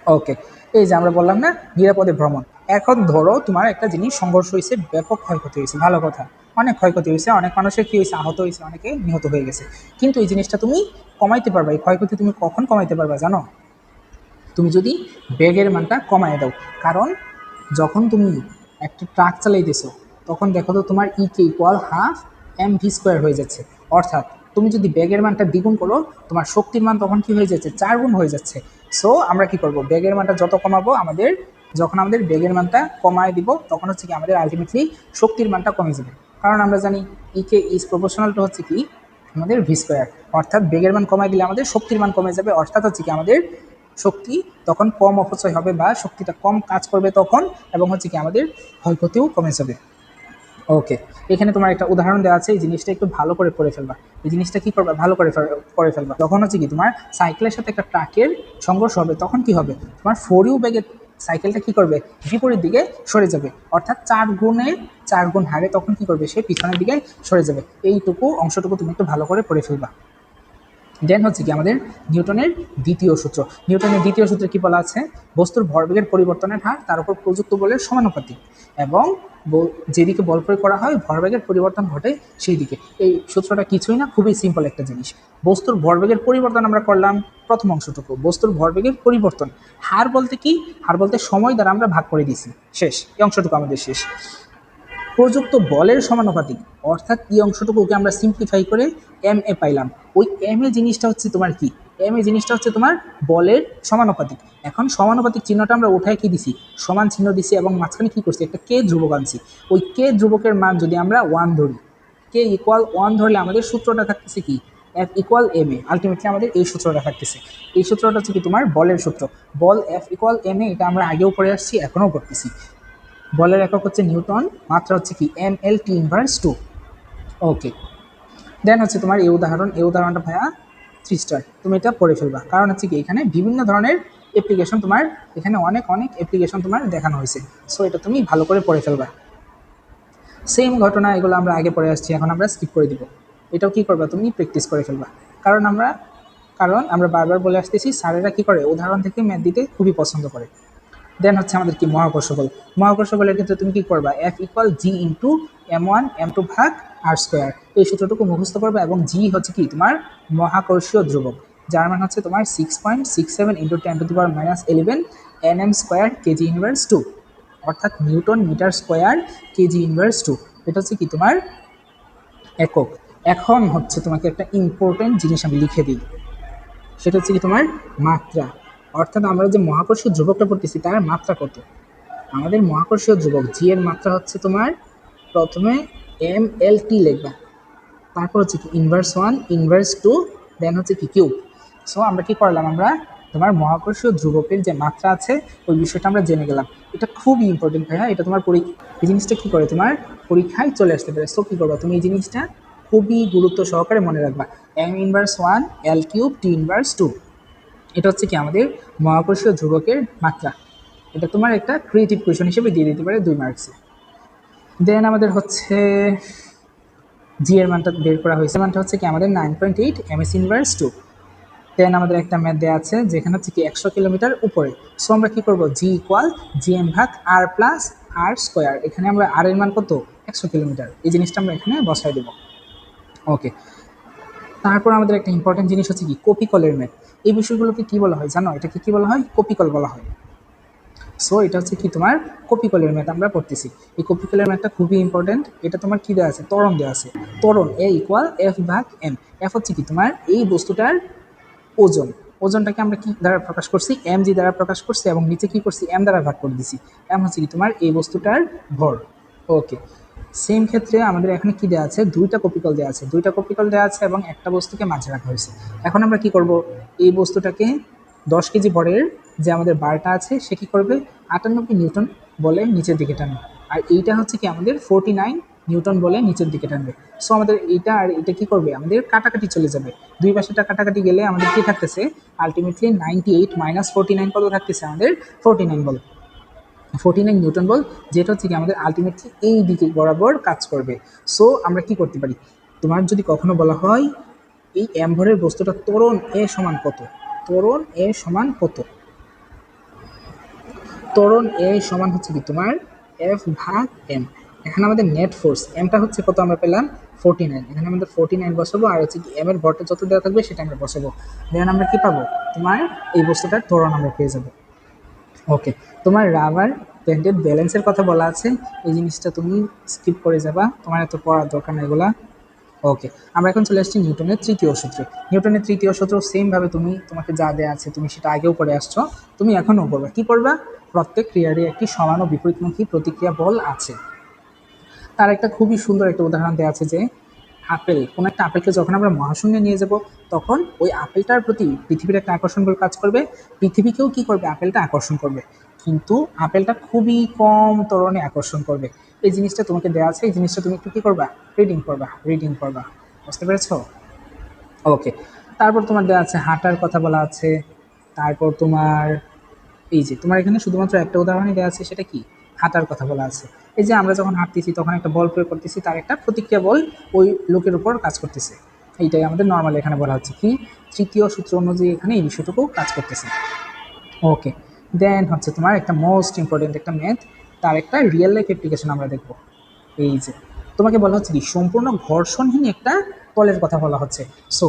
ওকে, এই যে আমরা বললাম না নিরাপদে ভ্রমণ। এখন ধরো তোমার একটা জিনিস সংঘর্ষ হয়েছে, ব্যাপক ক্ষয়ক্ষতি হয়েছে, ভালো কথা, অনেক ক্ষয়ক্ষতি হয়েছে, অনেক মানুষের কি হয়েছে? আহত হয়েছে, অনেকে নিহত হয়ে গেছে। কিন্তু এই জিনিসটা তুমি কমাইতে পারবা, এই ক্ষয়ক্ষতি তুমি কখন কমাইতে পারবা জানো? তুমি যদি ব্যাগের মানটা কমায় দাও। কারণ যখন তুমি একটা ট্রাক চালাইতেছো তখন দেখো তো তোমার কে ইকুয়াল হাফ mv² হয়ে যাচ্ছে। অর্থাৎ তুমি যদি ব্যাগের মানটা দ্বিগুণ করো, তোমার শক্তির মান তখন কি হয়ে যাচ্ছে? 4 গুণ হয়ে যাচ্ছে। সো আমরা কি করব? ব্যাগের মানটা যত কমাবো, যখন আমাদের ব্যাগের মানটা কমায় দিব তখন হচ্ছে কি আমাদের আলটিমেটলি শক্তির মানটা কমে যাবে। কারণ আমরা জানি কে ইজ প্রপোর্শনাল টু হচ্ছে কি আমাদের v²। অর্থাৎ বেগের মান কমাই দিলে আমাদের শক্তির মান কমে যাবে, অর্থাৎ হচ্ছে কি আমাদের শক্তি তখন কম অপচয় হবে বা শক্তিটা কম কাজ করবে তখন, এবং হচ্ছে কি আমাদের ক্ষয়ক্ষতিও কমে যাবে। ওকে, এখানে তোমার একটা উদাহরণ দেওয়া আছে, এই জিনিসটা একটু ভালো করে পড়ে ফেলবা। এই জিনিসটা কি করবা? ভালো করে পড়ে ফেলবা। যখন হচ্ছে কি তোমার সাইকেলের সাথে একটা ট্রাকের সংঘর্ষ হবে তখন কি হবে? তোমার 4u বেগের সাইকেলটা কি করবে? বিপরীত দিকে সরে যাবে, অর্থাৎ 4 গুণ হারে তখন কি করবে? সে পিছনের দিকে সরে যাবে। এইটুকু অংশটুকু তুমি একটু ভালো করে পড়ে ফেলবা। দেন হচ্ছে কি আমাদের নিউটনের দ্বিতীয় সূত্র। নিউটনের দ্বিতীয় সূত্রে কি বলা আছে? বস্তুর ভরবেগের পরিবর্তনের হার তার উপর প্রযুক্ত বলের সমানুপাতিক, এবং যেদিকে বল প্রয়োগ করা হয় ভরবেগের পরিবর্তন ঘটে সেই দিকে। এই সূত্রটা কিছুই না, খুবই সিম্পল একটা জিনিস। বস্তুর ভরবেগের পরিবর্তন আমরা করলাম প্রথম অংশটুকু, বস্তুর ভরবেগের পরিবর্তন। হার বলতে কি? হার বলতে সময় দ্বারা আমরা ভাগ করে দিছি, শেষ। এই অংশটুকু আমাদের শেষ। প্রযুক্ত বলের সমানুপাতিক, অর্থাৎ এই অংশটুকুকে আমরা সিম্পলিফাই করে এ পাইলাম। ওই এ জিনিসটা হচ্ছে তোমার কি? এ জিনিসটা হচ্ছে তোমার বলের সমানুপাতিক। এখন সমানুপাতিক চিহ্নটা আমরা উঠায় কি দিছি? সমান চিহ্ন দিছি, এবং মাঝখানে কি করছি? একটা কে ধ্রুবক আনছি। ওই কে ধ্রুবকের মান যদি আমরা 1 ধরি, কে ইকুয়াল 1 ধরলে আমাদের সূত্রটা থাকতেছে কি? F equal mA। আলটিমেটলি আমাদের এই সূত্রটা থাকতেছে। এই সূত্রটা হচ্ছে কি তোমার বলের সূত্র। বল এফ ইকুয়াল mA, এটা আমরা আগেও পড়ে আসছি, এখনও পড়তেছি। বলের একক হচ্ছে নিউটন, মাত্রা হচ্ছে কি mL/2। ওকে, দেন হচ্ছে তোমার এই উদাহরণটা ভাইয়া 3 স্টার, তুমি এটা পড়ে ফেলবা। কারণ হচ্ছে কি এখানে বিভিন্ন ধরনের অ্যাপ্লিকেশন, তোমার এখানে অনেক অ্যাপ্লিকেশন তোমার দেখানো হয়েছে। সো এটা তুমি ভালো করে পড়ে ফেলবা। সেম ঘটনা, এগুলো আমরা আগে পড়ে আসছি, এখন আমরা স্কিপ করে দিব। এটাও কি করবা? তুমি প্র্যাকটিস করে ফেলবা। কারণ আমরা বারবার বলে আসতেছি, স্যারেরা কি করে? উদাহরণ থেকে ম্যাথ দিতে খুবই পছন্দ করে। দেন হচ্ছে আমাদের কি মহাকর্ষ বল। মহাকর্ষ বলের ক্ষেত্রে তুমি কি করবা? F ইকুয়াল জি ইন্টু m1 m2 ভাগ r²। এই সূত্রটুকু মুখস্থ করবা, এবং জি হচ্ছে কি তোমার মহাকর্ষীয় ধ্রুবক, যার মান হচ্ছে তোমার 6.67 ইন্টু 10⁻11 nm² কেজি ইনভার্স 2, অর্থাৎ newton metre square kg inverse 2। এটা হচ্ছে কি তোমার একক। এখন হচ্ছে তোমাকে একটা ইম্পর্টেন্ট জিনিস আমি লিখে দিই, সেটা হচ্ছে কি তোমার মাত্রা। অর্থাৎ আমরা যে মহাকর্ষীয় ধ্রুবকটা পড়তেছি তার মাত্রা কত? আমাদের মহাকর্ষীয় ধ্রুবক জি এর মাত্রা হচ্ছে তোমার প্রথমে mLT লিখবা, তারপর হচ্ছে কি ইনভার্স 1 ইনভার্স 2, দেন হচ্ছে কি কিউব। সো আমরা কি করলাম? আমরা তোমার মহাকর্ষীয় ধ্রুবকের যে মাত্রা আছে ওই বিষয়টা আমরা জেনে গেলাম। এটা খুবই ইম্পর্টেন্ট ভাইয়া, এটা তোমার এই জিনিসটা কি করে তোমার পরীক্ষায় চলে আসতে পারে। সো কি করবা তুমি? এই জিনিসটা খুবই গুরুত্ব সহকারে মনে রাখবা। m⁻1 L³ T⁻2, এটা হচ্ছে কি আমাদের মহাকর্ষীয় ধ্রুবকের মাত্রা। এটা তোমার একটা ক্রিয়েটিভ কোয়েশন হিসেবে দিয়ে দিতে পারে 2 মার্কসে। দেন আমাদের হচ্ছে জি এর মানটা বের করা হয়েছে, মানটা হচ্ছে কি আমাদের 9.8 ms ইনভার্স 2। দেন আমাদের একটা ম্যাথ দেওয়া আছে যেখানে হচ্ছে কি 100 কিলোমিটার উপরে। সো আমরা কি করব, জি ইকুয়াল জিএম ভাগ আর প্লাস আর স্কোয়ার। এখানে আমরা আর এর মান কত, 100 কিলোমিটার, এই জিনিসটা আমরা এখানে বসাই দেবো। ওকে, তারপর আমাদের একটা ইম্পর্টেন্ট জিনিস হচ্ছে কি কপিকলের ম্যাথ। এই বিষয়গুলোকে কি বলা হয় জানো, এটাকে কি বলা হয়, কপিকল বলা হয়। সো এটা হচ্ছে কি তোমার কপিকলের ম্যাথ আমরা পড়তেছি। এই কপিকলের ম্যাথটা খুবই ইম্পর্টেন্ট। এটা তোমার কি দেওয়া আছে, ত্বরণ দেওয়া আছে। ত্বরণ এ ইকুয়াল এফ ভাগ এম। এফ হচ্ছে কি তোমার এই বস্তুটার ওজন, ওজনটাকে আমরা কি দ্বারা প্রকাশ করছি, এম জি দ্বারা প্রকাশ করছি, এবং নিচে কি করছি, এম দ্বারা ভাগ করে দিছি। এম হচ্ছে কি তোমার এই বস্তুটার ভর। ওকে, সেম ক্ষেত্রে আমাদের এখানে কি দেওয়া আছে, দুইটা কপিকল দেওয়া আছে, দুইটা কপিকল দেওয়া আছে এবং একটা বস্তুকে মাঝে রাখা হয়েছে। এখন আমরা কি করব, এই বস্তুটাকে 10 কেজি ভরের যে আমাদের বারটা আছে সে কি করবে, 98 নিউটন বলে নিচের দিকে টানবে, আর এইটা হচ্ছে কি আমাদের 49 নিউটন বলে নিচের দিকে টানবে। সো আমাদের এইটা আর এটা কি করবে, আমাদের কাটাকাটি চলে যাবে। দুই পাশেটা কাটাকাটি গেলে আমাদের কি থাকতেছে, আলটিমেটলি 98 মাইনাস 49 কত থাকতেছে, আমাদের 49 বল, 49 নিউটন বল, যেটা হচ্ছে কি আমাদের আলটিমেটলি এই দিকে বরাবর কাজ করবে। সো আমরা কি করতে পারি, তোমার যদি কখনো বলা হয় এই এম ভরের বস্তুটা ত্বরণ এ সমান কত, ত্বরণ এ সমান কত, ত্বরণ এ সমান হচ্ছে কি তোমার এফ ভাগ এম। এখানে আমাদের নেট ফোর্স এমটা হচ্ছে কত আমরা পেলাম 49, এখানে আমাদের 49 বসাবো, আর হচ্ছে কি এম এর ভরটা যত দেওয়া থাকবে সেটা আমরা বসাবো। দেন আমরা কি পাবো, তোমার এই বস্তুটার ত্বরণ আমরা পেয়ে যাবো। ওকে, তোমার রাবার ব্যান্ডেড ব্যালেন্সের কথা বলা আছে, এই জিনিসটা তুমি স্কিপ করে যাবা, তোমার এত পড়ার দরকার নেই এগুলা। ওকে, আমরা এখন চলে আসছি নিউটনের তৃতীয় সূত্রে। নিউটনের তৃতীয় সূত্র সেমভাবে তোমাকে যা দেওয়া আছে তুমি সেটা আগেও পড়ে আসছো, তুমি এখনও পড়বা। কি করবা, প্রত্যেক ক্রিয়ারই একটি সমান ও বিপরীতমুখী প্রতিক্রিয়া বল আছে। তার একটা খুবই সুন্দর একটা উদাহরণ দেওয়া আছে যে আপেল, কোনো একটা আপেলকে যখন আমরা মহাশূন্যে নিয়ে যাব তখন ওই আপেলটার প্রতি পৃথিবীর একটা আকর্ষণ বল কাজ করবে, পৃথিবীকেও কি করবে, আপেলটা আকর্ষণ করবে, কিন্তু আপেলটা খুবই কম ত্বরণে আকর্ষণ করবে। এই জিনিসটা তোমাকে দেওয়া আছে, এই জিনিসটা তুমি একটু কি করবা, রিডিং করবা। বুঝতে পেরেছো? ওকে, তারপর তোমার দেওয়া আছে হাঁটার কথা বলা আছে। তারপর তোমার এই যে তোমার এখানে শুধুমাত্র একটা উদাহরণই দেওয়া আছে, সেটা কি, হাঁটার কথা বলা আছে। এই যে আমরা যখন হাঁটতেছি তখন একটা বল প্রয়োগ করতেছি, তার একটা প্রতিক্রিয়া বল ওই লোকের উপর কাজ করতেছে। এইটাই আমাদের নর্মাল এখানে বলা হচ্ছে কি, তৃতীয় সূত্র অনুযায়ী এখানে এই বিষয়টুকু কাজ করতেছে। ওকে, দেন হচ্ছে তোমার একটা মোস্ট ইম্পর্টেন্ট একটা ম্যাথ, তার একটা রিয়েল লাইফ অ্যাপ্লিকেশন আমরা দেখব। এই যে তোমাকে বলা হচ্ছে কি সম্পূর্ণ ঘর্ষণহীন একটা তলের কথা বলা হচ্ছে। সো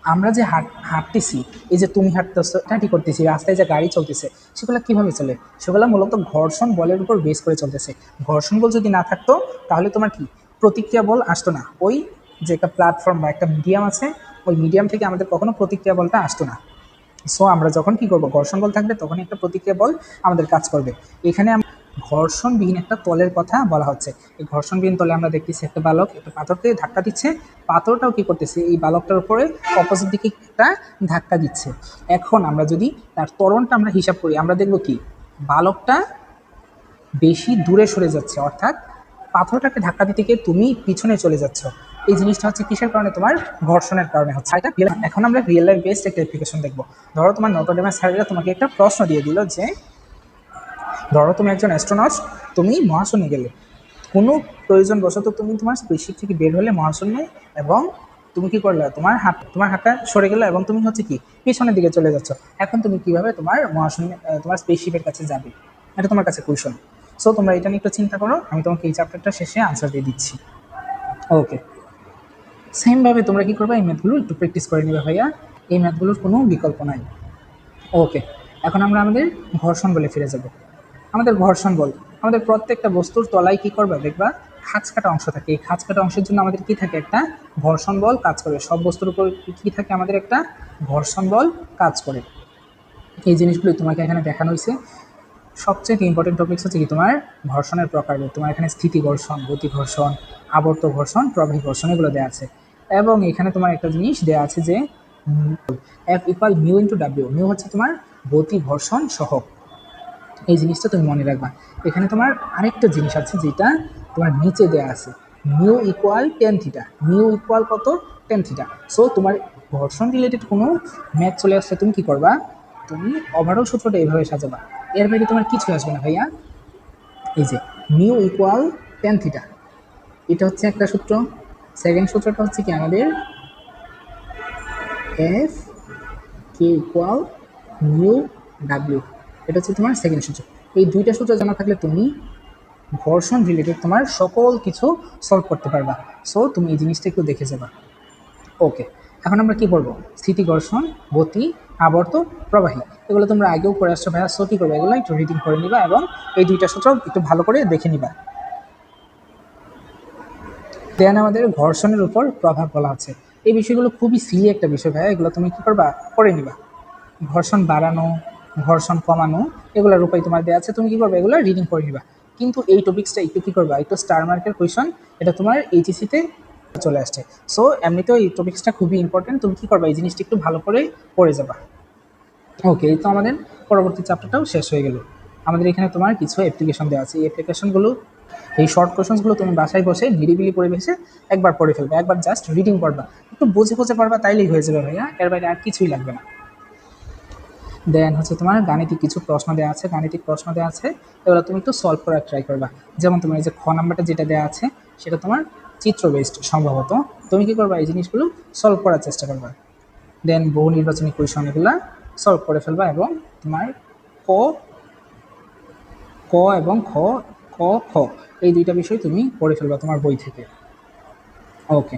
আমরা যে হাঁটতেছি, এই যে তুমি হাঁটতেছো, হাঁটি করতেছি, রাস্তায় যে গাড়ি চলতেছে, সেগুলো কিভাবে চলে, সেগুলো মূলত ঘর্ষণ বলের উপর বেস করে চলতেছে। ঘর্ষণ বল যদি না থাকতো তাহলে তোমার কি প্রতিক্রিয়া বল আসতো না। ওই যে একটা প্ল্যাটফর্ম বা একটা মিডিয়াম আছে, ওই মিডিয়াম থেকে আমাদের কখনো প্রতিক্রিয়া বলটা আসতো না। সো আমরা যখন কি করবো, ঘর্ষণ বল থাকবে তখন একটা প্রতিক্রিয়া বল আমাদের কাজ করবে। এখানে ঘর্ষণবিহীন একটা তলের কথা বলা হচ্ছে। এই ঘর্ষণবিহীন তলে আমরা দেখতেছি একটা বালক একটা পাথরকে ধাক্কা দিচ্ছে, পাথরটাও কি করতেছে, এই বালকটার উপরে অপোজিট দিকে একটা ধাক্কা দিচ্ছে। এখন আমরা যদি তার ত্বরণটা আমরা হিসাব করি, আমরা দেখব কি বালকটা বেশি দূরে সরে যাচ্ছে, অর্থাৎ পাথরটাকে ধাক্কা দিতে গিয়ে তুমি পিছনে চলে যাচ্ছ। এই জিনিসটা হচ্ছে কিসের কারণে, তোমার ঘর্ষণের কারণে হচ্ছে। এখন আমরা রিয়েল লাইফ বেসড একটা অ্যাপ্লিকেশন দেখবো। ধরো তোমার নটরডেমের স্যারেরা তোমাকে একটা প্রশ্ন দিয়ে দিল যে ধরো তুমি একজন অ্যাস্ট্রোনট, তুমি মহাশূন্যে গেলে, কোনো প্রয়োজনবশত তুমি তোমার স্পেসশিপ থেকে বের হলে মহাশূন্যে, এবং তুমি কি করলে, তোমার হাতটা সরে গেলো এবং তুমি হচ্ছে কি পিছনের দিকে চলে যাচ্ছ। এখন তুমি কিভাবে তোমার মহাশূন্যে তোমার স্পেসশিপের কাছে যাবে, এটা তোমার কাছে কোয়েশন। সো তোমরা এটা নিয়ে একটু চিন্তা করো, আমি তোমাকে এই চ্যাপ্টারটা শেষে আনসার দিয়ে দিচ্ছি। ওকে, সেমভাবে তোমরা কি করবে, এই ম্যাথগুলো একটু প্র্যাকটিস করে নেবে ভাইয়া, এই ম্যাথগুলোর কোনো বিকল্প নাই। ওকে, এখন আমরা আমাদের ঘর্ষণ বলে ফিরে যাব। আমাদের ঘর্ষণ বল, আমাদের প্রত্যেকটা বস্তুর তলায় কি করবে দেখবা, খাঁজ কাটা অংশ থাকে। এই খাঁজ কাটা অংশের জন্য আমাদের কি থাকে, একটা ঘর্ষণ বল কাজ করে। সব বস্তুর উপর কি থাকে, আমাদের একটা ঘর্ষণ বল কাজ করে। এই জিনিসগুলো তোমাকে এখানে দেখানো হয়েছে। সবচেয়ে ইম্পর্টেন্ট টপিকস হচ্ছে কি তোমার ঘর্ষণের প্রকার। তোমার এখানে স্থিতি ঘর্ষণ, গতি ঘর্ষণ, আবর্ত ঘর্ষণ, প্রবাহী ঘর্ষণ, এগুলো দেওয়া আছে। এবং এখানে তোমার একটা জিনিস দেওয়া আছে যে F equal mu into W. Mu হচ্ছে তোমার গতি ঘর্ষণ সহগ, এই জিনিসটা তুমি মনে রাখবা। এখানে তোমার আরেকটা জিনিস আছে যেটা তোমার নিচে দেওয়া আছে, mu equal tan theta. Mu equal কত, টেন থিটা। সো তোমার ঘর্ষণ রিলেটেড কোনো ম্যাথ চলে আসলে তুমি কি করবা, তুমি ওভারঅল সূত্রটা এইভাবে সাজাবা। এর বাইরে তোমার কিছু আসবে না ভাইয়া। এই যে মিউ ইকুয়াল টেন থিটা, এটা হচ্ছে একটা সূত্র। সেকেন্ড সূত্রটা হচ্ছে কি আমাদের F K equal mu W, এটা হচ্ছে তোমার সেকেন্ড সূত্র। এই দুইটা সূত্র জানা থাকলে তুমি ঘর্ষণ রিলেটেড তোমার সকল কিছু সলভ করতে পারবা। সো তুমি এই জিনিসটা একটু দেখে যাবা। ওকে, এখন আমরা কি করবো, স্থিতি, ঘর্ষণ, গতি, আবর্ত, প্রবাহী, এগুলো তোমরা আগেও করে আসছো ভাইয়া। সো কি করবে, এগুলো একটু রিডিং করে নিবা এবং এই দুইটা সূত্র একটু ভালো করে দেখে নিবা। দেন আমাদের ঘর্ষণের উপর প্রভাব বলা আছে। এই বিষয়গুলো খুবই সিলি একটা বিষয় ভাইয়া, এগুলো তুমি কি করবা, করে নিবা। ঘর্ষণ বাড়ানো, ঘর্ষণ কমানো, এগুলোর উপায় তোমার দেওয়া আছে, তুমি কি করবে, এগুলো রিডিং করে নিবা। কিন্তু এই টপিক্সটা একটু কি করবা, একটু স্টার মার্কের কোয়েশন, এটা তোমার এইচএসসিতে চলে আসছে। সো এমনিতেও এই টপিক্সটা খুবই ইম্পর্টেন্ট, তুমি কি করবা, এই জিনিসটা একটু ভালো করে পড়ে যাবা। ওকে, এই তো আমাদের পরবর্তী চ্যাপ্টারটাও শেষ হয়ে গেল। আমাদের এখানে তোমার কিছু অ্যাপ্লিকেশন দেওয়া আছে, এই অ্যাপ্লিকেশনগুলো, এই শর্ট কোয়েশনসগুলো তুমি বাসায় বসে নিরিবিলি পরিবেশে একবার পড়ে ফেলবে, একবার জাস্ট রিডিং করবা, একটু বুঝে বুঝে পারবা, তাইলেই হয়ে যাবে ভাইয়া, এর বাইরে আর কিছুই লাগবে না। দেন হচ্ছে তোমার গাণিতিক কিছু প্রশ্ন দেওয়া আছে, গাণিতিক প্রশ্ন দেওয়া আছে, এগুলো তুমি একটু সলভ করার ট্রাই করবা। যেমন তোমার এই যে খ নাম্বারটা যেটা দেওয়া আছে, সেটা তোমার চিত্র বেসড সম্ভবত, তুমি কি করবা, এই জিনিসগুলো সলভ করার চেষ্টা করবা। দেন বহু নির্বাচনী কোয়েশন, এগুলা সলভ করে ফেলবা এবং তোমার ক ক এবং খ, ক খ, এই দুইটা বিষয় তুমি পড়ে ফেলবা তোমার বই থেকে। ওকে।